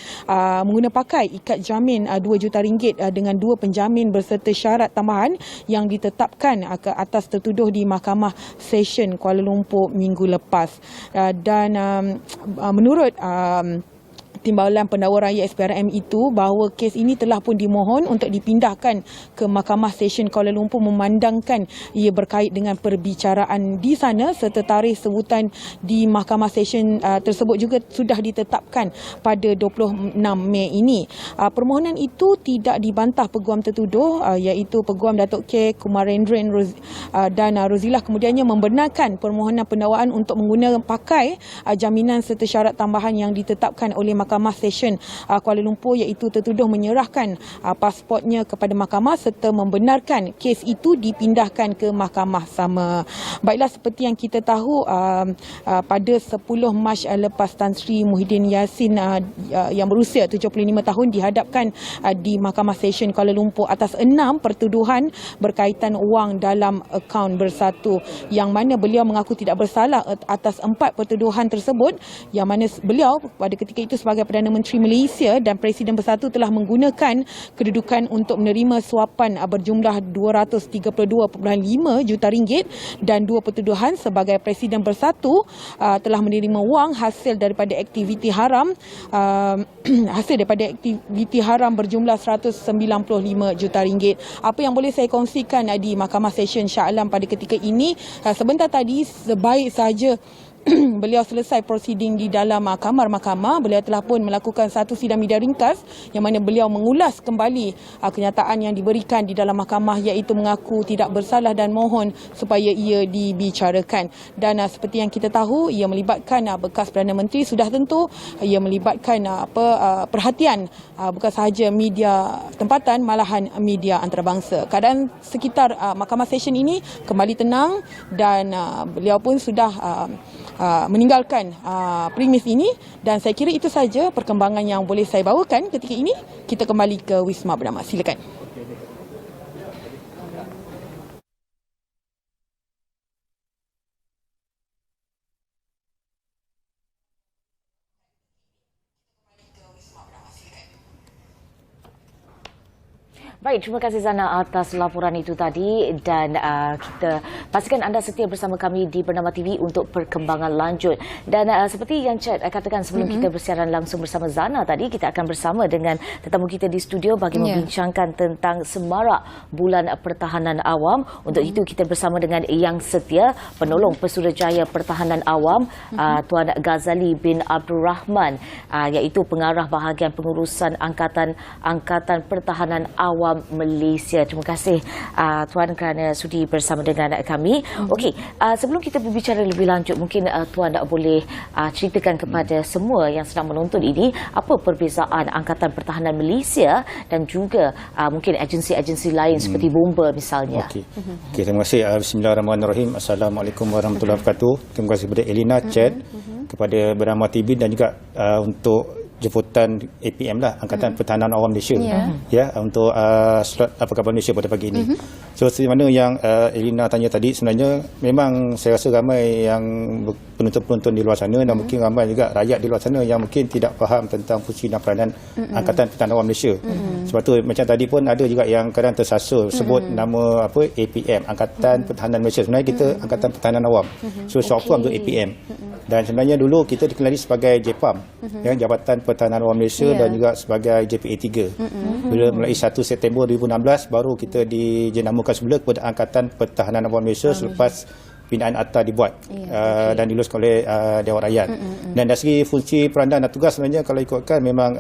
pakai ikat jamin RM2 juta dengan 2 penjamin berserta syarat tambahan yang ditetapkan ke atas tertuduh di Mahkamah Session Kuala Lumpur minggu lepas. Dan menurut Timbalan Pendakwa Raya SPRM itu, bahawa kes ini telah pun dimohon untuk dipindahkan ke Mahkamah Session Kuala Lumpur memandangkan ia berkait dengan perbicaraan di sana serta tarikh sebutan di Mahkamah Session tersebut juga sudah ditetapkan pada 26 Mei ini. Permohonan itu tidak dibantah peguam tertuduh iaitu Peguam Datuk K. Kumarendran dan Rozilah kemudiannya membenarkan permohonan pendakwaan untuk menggunakan pakai jaminan serta syarat tambahan yang ditetapkan oleh Mahkamah Session Kuala Lumpur iaitu tertuduh menyerahkan pasportnya kepada mahkamah serta membenarkan kes itu dipindahkan ke mahkamah sama. Baiklah, seperti yang kita tahu pada 10 Mac lepas Tan Sri Muhyiddin Yassin yang berusia 75 tahun dihadapkan di Mahkamah Session Kuala Lumpur atas 6 pertuduhan berkaitan wang dalam akaun bersatu, yang mana beliau mengaku tidak bersalah atas 4 pertuduhan tersebut, yang mana beliau pada ketika itu sebagai Perdana Menteri Malaysia dan Presiden Bersatu telah menggunakan kedudukan untuk menerima suapan berjumlah RM232.5 juta dan 2 pertuduhan sebagai Presiden Bersatu telah menerima wang hasil daripada aktiviti haram berjumlah RM195 juta. Apa yang boleh saya kongsikan di Mahkamah Session Shah Alam pada ketika ini, sebentar tadi sebaik saja beliau selesai prosiding di dalam kamar mahkamah, beliau telah pun melakukan satu sidang media ringkas yang mana beliau mengulas kembali kenyataan yang diberikan di dalam mahkamah, iaitu mengaku tidak bersalah dan mohon supaya ia dibicarakan. Dan seperti yang kita tahu, ia melibatkan bekas Perdana Menteri, sudah tentu ia melibatkan perhatian bukan sahaja media tempatan, malahan media antarabangsa. Keadaan sekitar Mahkamah Session ini kembali tenang dan beliau pun sudah meninggalkan premis ini, dan saya kira itu saja perkembangan yang boleh saya bawakan ketika ini. Kita kembali ke Wisma Bernama. Silakan. Baik, terima kasih Zana atas laporan itu tadi, dan kita pastikan anda setia bersama kami di Bernama TV untuk perkembangan lanjut. Dan seperti yang Chat katakan sebelum kita bersiaran langsung bersama Zana tadi, kita akan bersama dengan tetamu kita di studio bagi membincangkan tentang semarak Bulan Pertahanan Awam. Untuk itu kita bersama dengan Yang Setia, Penolong Pesuruhjaya Pertahanan Awam, Tuan Ghazali bin Abdul Rahman, iaitu Pengarah Bahagian Pengurusan Angkatan Pertahanan Awam Malaysia. Terima kasih Tuan kerana sudi bersama dengan kami. Okey, sebelum kita berbicara lebih lanjut, mungkin Tuan boleh ceritakan kepada semua yang sedang menonton ini apa perbezaan Angkatan Pertahanan Malaysia dan juga mungkin agensi-agensi lain seperti bomba misalnya. Okey, terima kasih. Bismillahirrahmanirrahim. Assalamualaikum warahmatullahi wabarakatuh. Terima kasih kepada Elina, Chat, kepada Bernama TV dan juga untuk jemputan APM lah, Angkatan Pertahanan Awam Malaysia, untuk slot Apa Khabar Malaysia pada pagi ini. So seperti mana yang Elina tanya tadi, sebenarnya memang saya rasa ramai yang penonton-penonton di luar sana dan mungkin ramai juga rakyat di luar sana yang mungkin tidak faham tentang fungsi dan peranan Angkatan Pertahanan Awam Malaysia. Sebab tu macam tadi pun ada juga yang kadang tersasul sebut nama APM, Angkatan Pertahanan Malaysia. Sebenarnya kita Angkatan Pertahanan Awam. So short form tu APM. Dan sebenarnya dulu kita dikenali sebagai JPAM, Jabatan Pertahanan Awam Malaysia, dan juga sebagai JPA 3. Bila mulai 1 September 2016 baru kita dinamakan semula kepada Angkatan Pertahanan Awam Malaysia selepas binaan ATA dibuat dan diluluskan oleh Dewan Rakyat. Dan dari segi fungsi peranan dan tugas, sebenarnya kalau ikutkan memang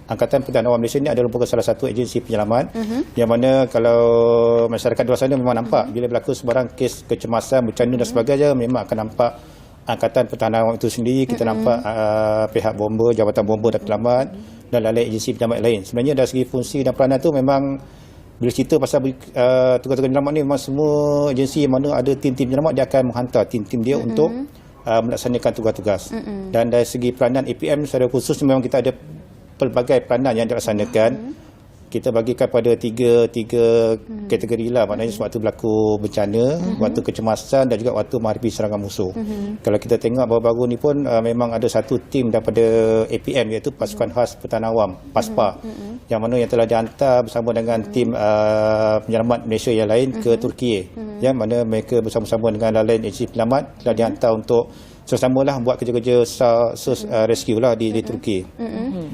Angkatan Pertahanan Awam Malaysia ini adalah merupakan salah satu agensi penyelamat yang mana kalau masyarakat di luar sana memang nampak bila berlaku sebarang kes kecemasan, bencana dan sebagainya, memang akan nampak Angkatan Pertahanan Awam itu sendiri. Kita nampak pihak bomba, Jabatan Bomba dan Penyelamat dan lain-lain agensi penyelamat lain. Sebenarnya dari segi fungsi dan peranan itu memang bila cerita pasal tugas-tugas penyelamat ni, memang semua agensi yang mana ada tim-tim penyelamat dia akan menghantar tim-tim dia untuk melaksanakan tugas-tugas. Dan dari segi peranan APM secara khusus memang kita ada pelbagai peranan yang dilaksanakan. kita bagikan pada tiga kategori lah. Maknanya sewaktu berlaku bencana, waktu kecemasan dan juga waktu menghadapi serangan musuh. Kalau kita tengok baru-baru ni pun memang ada satu tim daripada APM, iaitu Pasukan Khas Pertahanan Awam, PASPA, yang mana yang telah dihantar bersama dengan tim penyelamat Malaysia yang lain ke Turki, yang mana mereka bersama-sama dengan lain agensi penyelamat telah dihantar untuk sama-sama lah buat kerja-kerja rescue lah di Turki.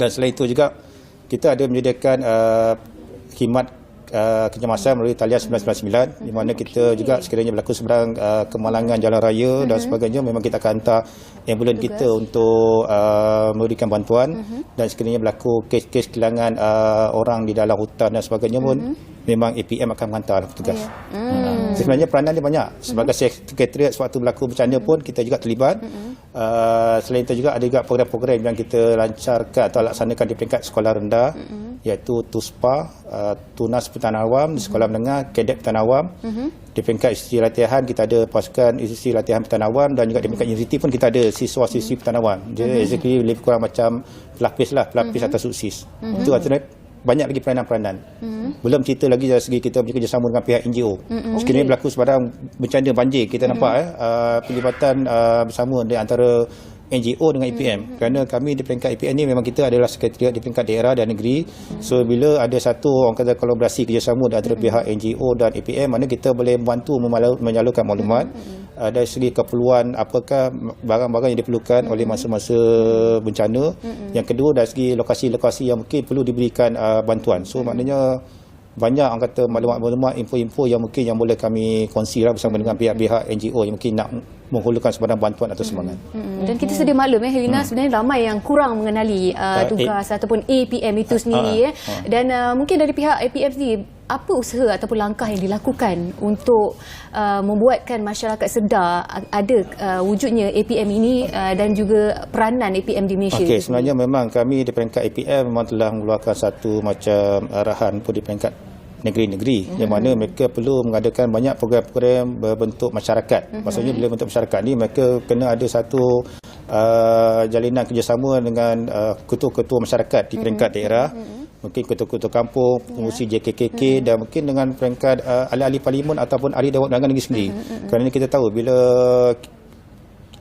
Dan selain itu juga kita ada menyediakan khidmat kecemasan melalui talian 999, di mana kita juga sekiranya berlaku sebarang kemalangan jalan raya dan sebagainya, memang kita akan hantar ambulans kita untuk memberikan bantuan. Dan sekiranya berlaku kes-kes kehilangan orang di dalam hutan dan sebagainya pun memang APM akan menghantar petugas. Sebenarnya peranan dia banyak. Sebagai sekretariat sewaktu berlaku bencana pun kita juga terlibat. Selain itu juga ada juga program-program yang kita lancarkan atau laksanakan di peringkat sekolah rendah, iaitu TUSPA, Tunas Pertahanan Awam, di sekolah menengah, Kadet Pertahanan Awam. Di peringkat institusi latihan kita ada pasukan institusi latihan pertahanan awam, dan juga di peringkat universiti pun kita ada siswa-siswi pertahanan awam. Jadi exactly lebih kurang macam pelapis atau suksis. Itu artinya banyak lagi peranan-peranan. Belum cerita lagi dari segi kita bekerjasama dengan pihak NGO. Sekiranya berlaku sebarang bencana banjir, kita nampak pelibatan bersama di antara NGO dengan APM. Kerana kami di peringkat APM ni memang kita adalah sekretariat di peringkat daerah dan negeri. So bila ada satu orang kata kolaborasi kerjasama di antara pihak NGO dan APM, mana kita boleh membantu menyalurkan maklumat dari segi keperluan apakah barang-barang yang diperlukan oleh masa-masa bencana. Yang kedua dari segi lokasi-lokasi yang mungkin perlu diberikan bantuan. So maknanya banyak orang kata maklumat-maklumat, info-info yang mungkin yang boleh kami kongsi lah bersama dengan pihak-pihak NGO yang mungkin nak menghulurkan sebarang bantuan atau sumbangan. Dan kita sedia maklum Helena, sebenarnya ramai yang kurang mengenali tugas ataupun APM itu sendiri. Dan mungkin dari pihak APM sendiri, apa usaha ataupun langkah yang dilakukan untuk membuatkan masyarakat sedar ada wujudnya APM ini dan juga peranan APM di Malaysia? Okey, sebenarnya memang kami di peringkat APM memang telah mengeluarkan satu macam arahan pun di peringkat negeri-negeri, yang mana mereka perlu mengadakan banyak program-program berbentuk masyarakat. Maksudnya bila bentuk masyarakat ni, mereka kena ada satu jalinan kerjasama dengan ketua-ketua masyarakat di peringkat daerah, mungkin ketua-ketua kampung, pengurusi JKKK, dan mungkin dengan peringkat ahli-ahli parlimen ataupun ahli Dewan Undangan Negeri sendiri. Kerana kita tahu bila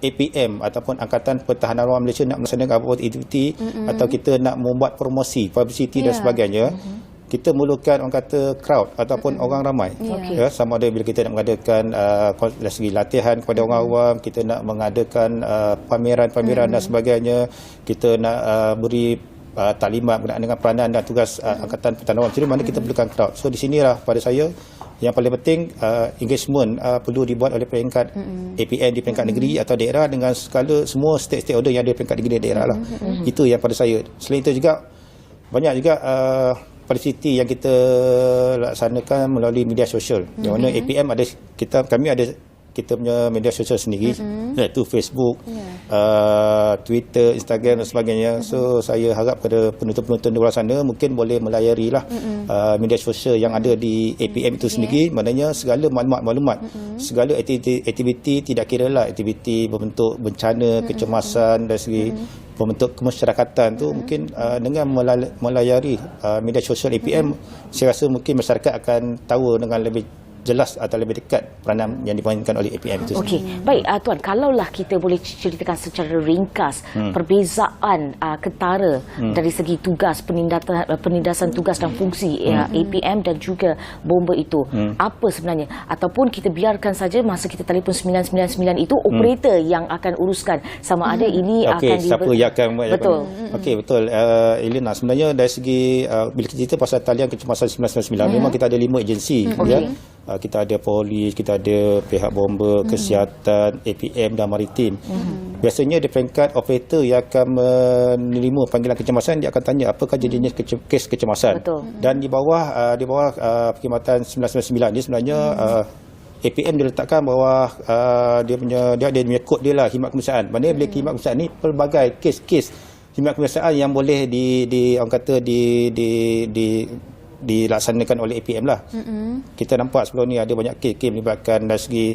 APM ataupun Angkatan Pertahanan Awam Malaysia nak melaksanakan apa-apa aktiviti atau kita nak membuat promosi, publicity dan sebagainya, kita memerlukan orang kata crowd ataupun orang ramai. Sama ada bila kita nak mengadakan dari segi latihan kepada orang awam, kita nak mengadakan pameran-pameran dan sebagainya, kita nak beri taklimat berkenaan dengan peranan dan tugas Angkatan Pertahanan Awam. Jadi mana kita perlukan crowd. So di sinilah pada saya yang paling penting engagement perlu dibuat oleh peringkat APM di peringkat negeri atau daerah dengan skala semua stakeholder yang ada di peringkat negeri dan daerah lah. Itu yang pada saya. Selain itu juga banyak juga publicity yang kita laksanakan melalui media sosial. Yang mana APM ada kami ada kita punya media sosial sendiri, iaitu Facebook, Twitter, Instagram dan sebagainya. So saya harap kepada penonton-penonton di luar sana mungkin boleh melayari lah media sosial yang ada di APM itu sendiri. Maknanya segala maklumat-maklumat, segala aktiviti, tidak kira lah aktiviti berbentuk bencana, kecemasan dari segi berbentuk kemasyarakatan tu, mungkin dengan melayari media sosial APM, saya rasa mungkin masyarakat akan tahu dengan lebih jelas atau lebih dekat peranan yang dimainkan oleh APM itu. Okey, baik Tuan, kalaulah kita boleh ceritakan secara ringkas perbezaan ketara dari segi tugas penindasan tugas dan fungsi APM dan juga bomba itu, apa sebenarnya, ataupun kita biarkan saja masa kita telefon 999 itu operator yang akan uruskan sama ada ini akan siapa yang akan betul. Okey, betul. Elena, sebenarnya dari segi bila kita cerita pasal talian kecemasan 999, memang kita ada 5 agensi. Kita ada polis, kita ada pihak bomba, kesihatan, APM dan maritim. Biasanya di peringkat operator yang akan menerima panggilan kecemasan, dia akan tanya apakah jenis kes kecemasan. Dan di bawah perkhidmatan 999 ni sebenarnya APM dia letakkan bawah dia ada kod dia lah, khidmat kemanusiaan. Maknanya bila khidmat kemanusiaan ni pelbagai kes-kes khidmat kemanusiaan yang boleh orang kata dilaksanakan oleh APM lah. Kita nampak sebelum ni ada banyak kes melibatkan dari segi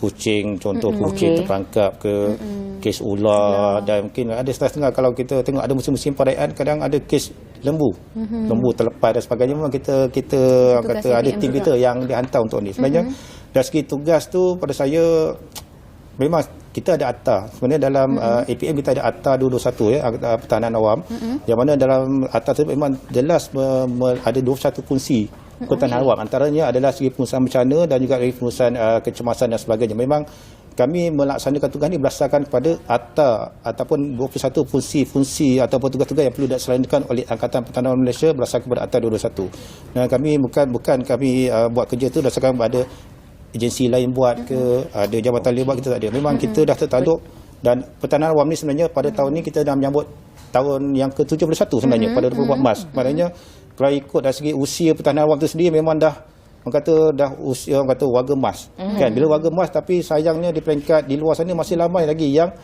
kucing, contoh kucing terperangkap ke kes ular, dan mungkin ada setengah-setengah kalau kita tengok ada musim-musim perayaan kadang ada kes lembu terlepas dan sebagainya. Memang kita kata ada tim kita yang dihantar untuk ni. Sebenarnya dari segi tugas tu pada saya memang kita ada akta. Sebenarnya dalam APM kita ada akta 221 Akta Pertahanan Awam, yang mana dalam akta tu memang jelas ada 21 fungsi pertahanan awam. Antaranya adalah segi pengurusan bencana dan juga dari pengurusan kecemasan dan sebagainya. Memang kami melaksanakan tugas ini berdasarkan kepada akta ataupun 21 fungsi ataupun tugas-tugas yang perlu dilaksanakan oleh Angkatan Pertahanan Malaysia berdasarkan kepada akta 221. Dan kami bukan kami buat kerja tu berdasarkan pada agensi lain buat ke, ada jabatan lain buat, kita tak ada. Memang kita dah tertakluk, dan pertahanan awam ni sebenarnya pada tahun ni kita dah menyambut tahun yang ke-71 sebenarnya pada 24 Mac. Maknanya kalau ikut dari segi usia pertahanan awam tu sendiri memang dah usia warga emas. Kan bila warga emas, tapi sayangnya di peringkat di luar sana masih ramai lagi yang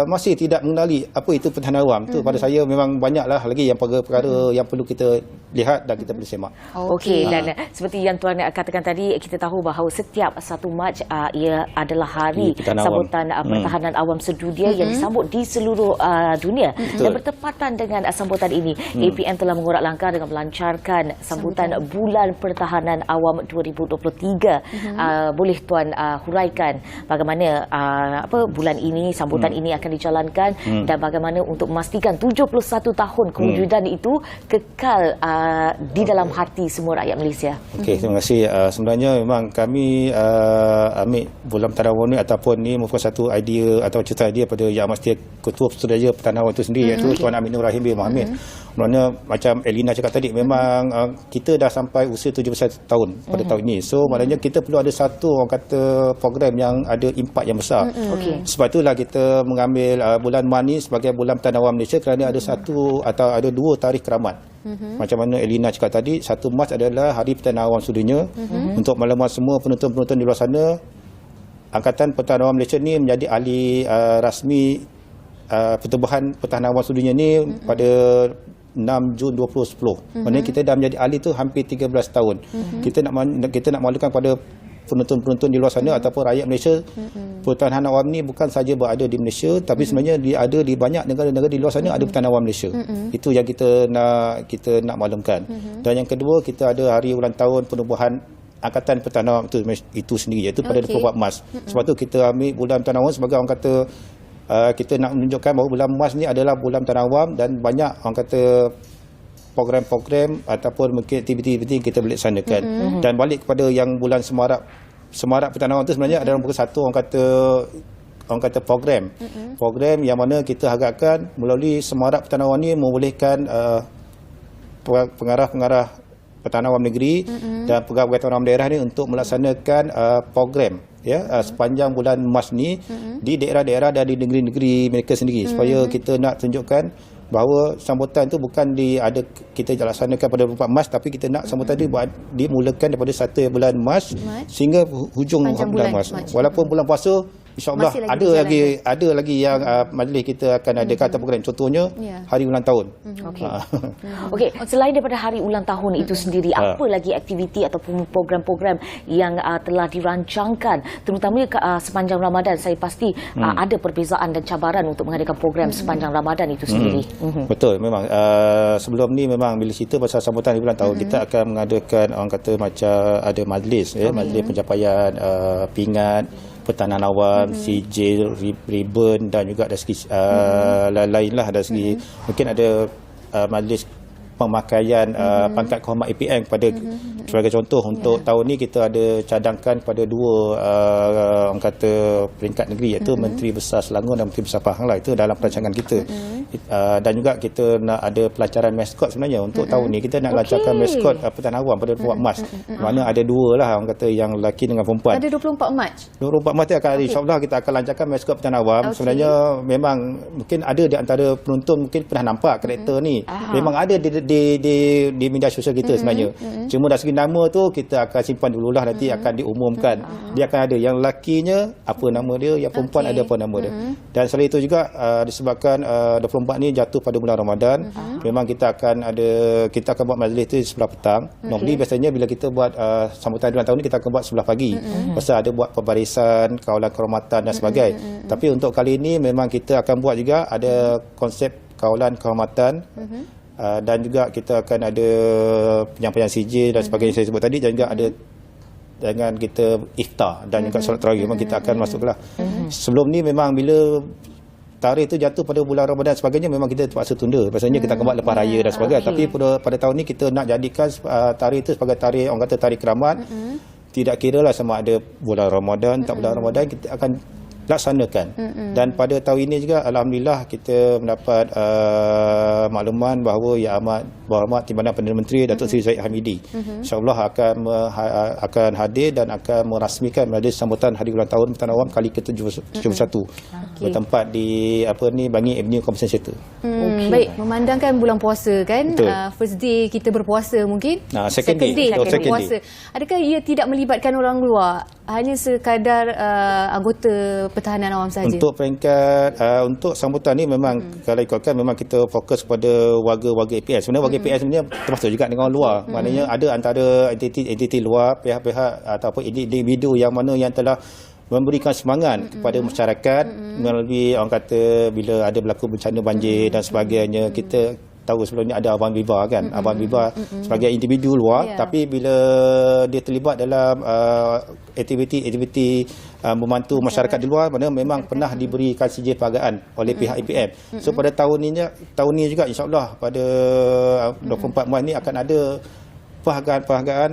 masih tidak mengenali apa itu pertahanan awam. Tu pada saya memang banyaklah lagi yang perkara-perkara yang perlu kita lihat dan kita boleh semak. Okey, dan seperti yang Tuan katakan tadi, kita tahu bahawa setiap 1 Mac ia adalah hari sambutan pertahanan awam sedunia yang disambut di seluruh dunia. Dan bertepatan dengan sambutan ini, APM telah mengurat langkah dengan melancarkan sambutan Bulan Pertahanan Awam 2023. Boleh Tuan huraikan bagaimana bulan ini, sambutan ini akan dijalankan dan bagaimana untuk memastikan 71 tahun kewujudan itu kekal di dalam hati semua rakyat Malaysia. Okey, terima kasih. Sebenarnya memang kami ambil Bulan Pertahanan Awam ni ataupun ni merupakan satu idea atau cerita idea pada Yang Amat Setia Ketua Pesuruhjaya Pertahanan Awam itu sendiri, iaitu Tuan Amin Nur Rahim bin Mohamed. Sebenarnya macam Elina cakap tadi, memang kita dah sampai usia 71 tahun pada tahun ini. So maknanya kita perlu ada satu program yang ada impak yang besar. Sebab itulah kita mengambil bulan Mac ni sebagai Bulan Pertahanan Awam Malaysia, kerana ada satu atau ada 2 tarikh keramat. Macam mana Elina cakap tadi, 1 Mac adalah Hari Pertahanan Awam Sedunia. Untuk maklumat semua penonton-penonton di luar sana, Angkatan Pertahanan Awam Malaysia ni menjadi ahli rasmi Pertubuhan Pertahanan Awam Sedunia ni pada 6 Jun 2010. Maknanya kita dah menjadi ahli tu hampir 13 tahun. Kita nak maklumkan pada penonton-penonton di luar sana ataupun rakyat Malaysia, pertahanan awam ni bukan saja berada di Malaysia, tapi sebenarnya dia ada di banyak negara-negara di luar sana ada pertahanan awam Malaysia. Itu yang kita nak maklumkan. Dan yang kedua, kita ada hari ulang tahun penubuhan Angkatan Pertahanan Awam itu sendiri, iaitu pada 24 Mac. Sebab tu kita ambil Bulan Pertahanan Awam sebagai orang kata kita nak menunjukkan bahawa bulan Mac ni adalah Bulan Pertahanan Awam, dan banyak orang kata program-program ataupun mungkin aktiviti-aktiviti kita boleh laksanakan. Dan balik kepada yang bulan Semarak Pertahanan Awam itu sebenarnya adalah merupakan satu orang kata program yang mana kita harapkan melalui Semarak Pertahanan Awam ni membolehkan pengarah-pengarah pertahanan awam negeri dan pegawai pertahanan awam daerah ni untuk melaksanakan program sepanjang bulan Mac ni di daerah-daerah dan di negeri-negeri mereka sendiri, supaya kita nak tunjukkan bahawa sambutan itu bukan kita laksanakan pada 24 Mac, tapi kita nak sambutan itu dimulakan daripada 1 bulan Mac sehingga hujung bulan Mac. Walaupun bulan puasa InsyaAllah ada lagi yang majlis kita akan adakan program, contohnya hari ulang tahun. Okey, selain daripada hari ulang tahun itu sendiri, apa lagi aktiviti ataupun program-program yang telah dirancangkan, terutamanya sepanjang Ramadan? Saya pasti ada perbezaan dan cabaran untuk mengadakan program sepanjang Ramadan itu sendiri. Betul, memang sebelum ni memang bila cerita pasal sambutan hari ulang tahun, kita akan mengadakan orang kata macam ada majlis, majlis pencapaian pingat pertahanan awam, sijil, ribbon, dan juga dari segi lain-lain lah, dari segi mungkin ada majlis pemakaian pangkat kehormat APM kepada sebagai contoh. Untuk tahun ni kita ada cadangkan pada 2 orang kata peringkat negeri, iaitu Menteri Besar Selangor dan Menteri Besar Pahang lah. Itu dalam perancangan kita. Dan juga kita nak ada pelancaran maskot sebenarnya untuk tahun ni. Kita nak lancarkan maskot pertahanan awam pada 24 Mac. Mana ada 2 lah orang kata, yang lelaki dengan perempuan. Ada 24 Mac. 24 Mac tu akan ada, insyaAllah kita akan lancarkan maskot pertahanan awam. Sebenarnya memang mungkin ada di antara penonton mungkin pernah nampak karakter ni. Memang ada di di media sosial kita sebenarnya. Cuma dari segi nama tu kita akan simpan dululah, nanti akan diumumkan. Dia akan ada yang lakinya apa nama dia, yang perempuan ada apa nama dia. Dan selain itu juga disebabkan 24 ni jatuh pada bulan Ramadan, memang kita akan buat majlis tu sebelah petang. Normally biasanya bila kita buat sambutan ulang tahun ni kita akan buat sebelah pagi. Pasal ada buat pembarisan, kawalan kehormatan dan sebagainya. Tapi untuk kali ini memang kita akan buat juga ada konsep kawalan kehormatan. Dan juga kita akan ada penyampaian CJ dan sebagainya saya sebut tadi, dan juga ada dengan kita iftar dan juga solat tarawih. Memang kita akan masuklah. Sebelum ni memang bila tarikh itu jatuh pada bulan Ramadan dan sebagainya, memang kita terpaksa tunda. Biasanya kita akan buat lepas raya dan sebagainya. Tapi pada tahun ni kita nak jadikan tarikh itu sebagai tarikh, orang kata tarikh keramat. Tidak kira lah sama ada bulan Ramadan, tak bulan Ramadan, kita akan laksanakan. Dan pada tahun ini juga alhamdulillah kita mendapat makluman bahawa Yang Amat Berhormat Timbalan Perdana Menteri Datuk Seri Zahid Hamidi insya-Allah akan hadir dan akan merasmikan majlis sambutan hari ulang tahun Pertahanan Awam kali ke-71 bertempat di Bangi Avenue Convention Centre. Baik, memandangkan bulan puasa kan, first day kita berpuasa mungkin. Second day berpuasa. Adakah ia tidak melibatkan orang luar? Hanya sekadar anggota Pertahanan Awam sahaja. Untuk peringkat untuk sambutan ni memang kalau ikutkan memang kita fokus kepada warga-warga APS. Sebenarnya warga APS sebenarnya termasuk juga dengan orang luar. Maknanya ada antara entiti luar, pihak-pihak ataupun individu yang mana yang telah memberikan semangat kepada masyarakat melalui orang kata bila ada berlaku bencana banjir dan sebagainya. Kita tahu sebelum ni ada Abang Viva kan. Abang Viva sebagai individu luar, tapi bila dia terlibat dalam aktiviti membantu masyarakat di luar, mana memang pernah diberikan CJ penghargaan oleh pihak APM. So pada tahun ni juga insya-Allah pada 24 Mac ni akan ada penghargaan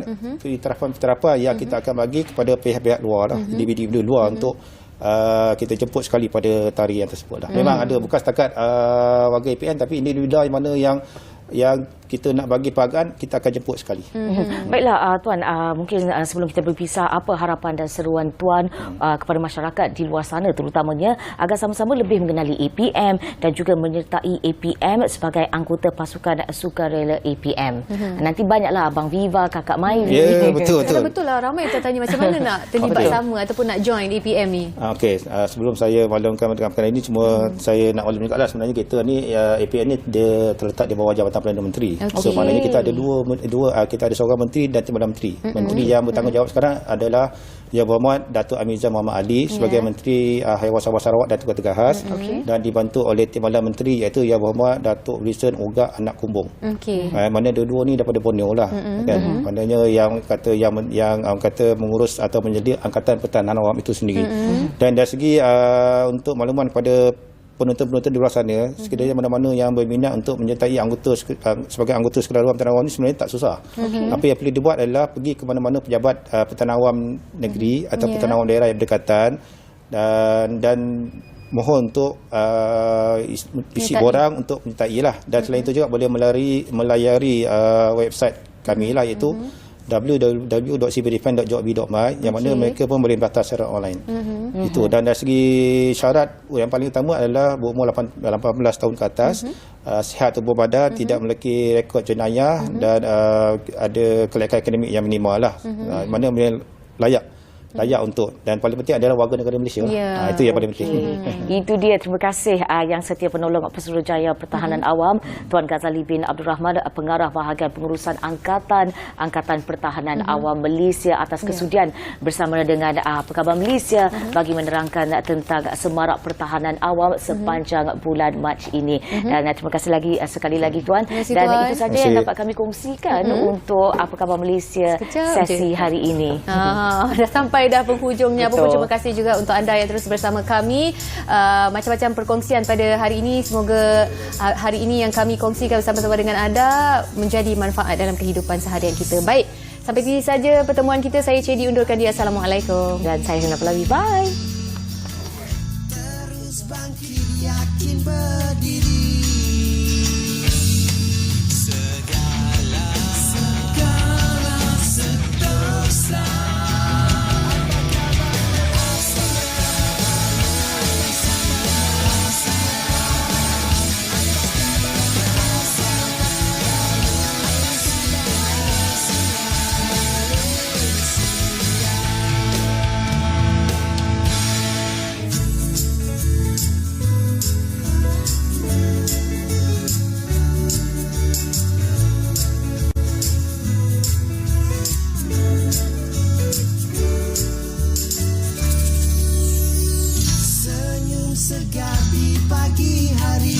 terapan yang kita akan bagi kepada pihak-pihak luar lah, individu luar untuk kita jemput sekali pada tarikh yang tersebut lah. Memang ada bukan setakat warga APN, tapi individu yang mana yang kita nak bagi penghargaan, kita akan jemput sekali. Baiklah Tuan, mungkin sebelum kita berpisah, apa harapan dan seruan Tuan kepada masyarakat di luar sana terutamanya agar sama-sama lebih mengenali APM dan juga menyertai APM sebagai anggota pasukan sukarela APM. Nanti banyaklah Abang Viva, Kakak Maili. Ya, betul. Betul lah, ramai yang tertanya macam mana nak terlibat sama ataupun nak join APM ni. Okey, sebelum saya maklumkan perkara ini, cuma saya nak maklum juga lah sebenarnya kita ni APM ni dia terletak di bawah Jabatan Perdana Menteri. So maknanya kita ada dua kita ada seorang menteri dan timbalan menteri. Menteri yang bertanggungjawab sekarang adalah Yang Berhormat Datuk Amizah Muhammad Ali sebagai Menteri Haiwan Sabah Sarawak dan Tengah Khas, dan dibantu oleh timbalan menteri iaitu Yang Berhormat Datuk Wilson Ogak Anak Kumbung. Mana dua-dua ni daripada Borneo lah kan. Maknanya yang kata mengurus atau menjadi Angkatan Pertahanan Awam itu sendiri. Dan dari segi untuk makluman kepada penonton-penonton di luar sana, sekiranya mana-mana yang berminat untuk menyertai sebagai anggota Sukarela Awam Pertahanan Awam ini sebenarnya tak susah. Apa yang perlu dibuat adalah pergi ke mana-mana pejabat Pertahanan Awam negeri atau Pertahanan Awam daerah yang berdekatan dan mohon untuk isi borang untuk menyertai lah. Dan selain itu juga boleh melayari website kami lah, iaitu www.civildefence.gov.my, yang mana mereka pun boleh daftar secara online. Itu. Dan dari segi syarat yang paling utama adalah berumur 18 tahun ke atas, sihat tubuh badan, tidak memiliki rekod jenayah, dan ada kelayakan akademik yang minimal lah. Mana layak untuk, dan paling penting adalah warga negara Malaysia. Itu yang paling penting. Itu dia, terima kasih Yang Setia Penolong Pesuruhjaya Pertahanan Awam Tuan Ghazali bin Abdul Rahman, Pengarah Bahagian Pengurusan Angkatan Pertahanan Awam Malaysia, atas kesudian bersama dengan Apa Khabar Malaysia bagi menerangkan tentang semarak pertahanan awam sepanjang bulan Mac ini. Dan terima kasih sekali lagi Tuan. Dan itu saja yang dapat kami kongsikan untuk Apa Khabar Malaysia sesi hari ini. Dah sampai dah penghujungnya. Terima kasih juga untuk anda yang terus bersama kami. Macam-macam perkongsian pada hari ini. Semoga hari ini yang kami kongsikan bersama-sama dengan anda menjadi manfaat dalam kehidupan seharian kita. Baik, sampai sini saja pertemuan kita. Saya Cedi undurkan diri. Assalamualaikum. Dan saya Hina Pelawi. Bye. Terus bangkit, yakin berdiri. di pagi hari.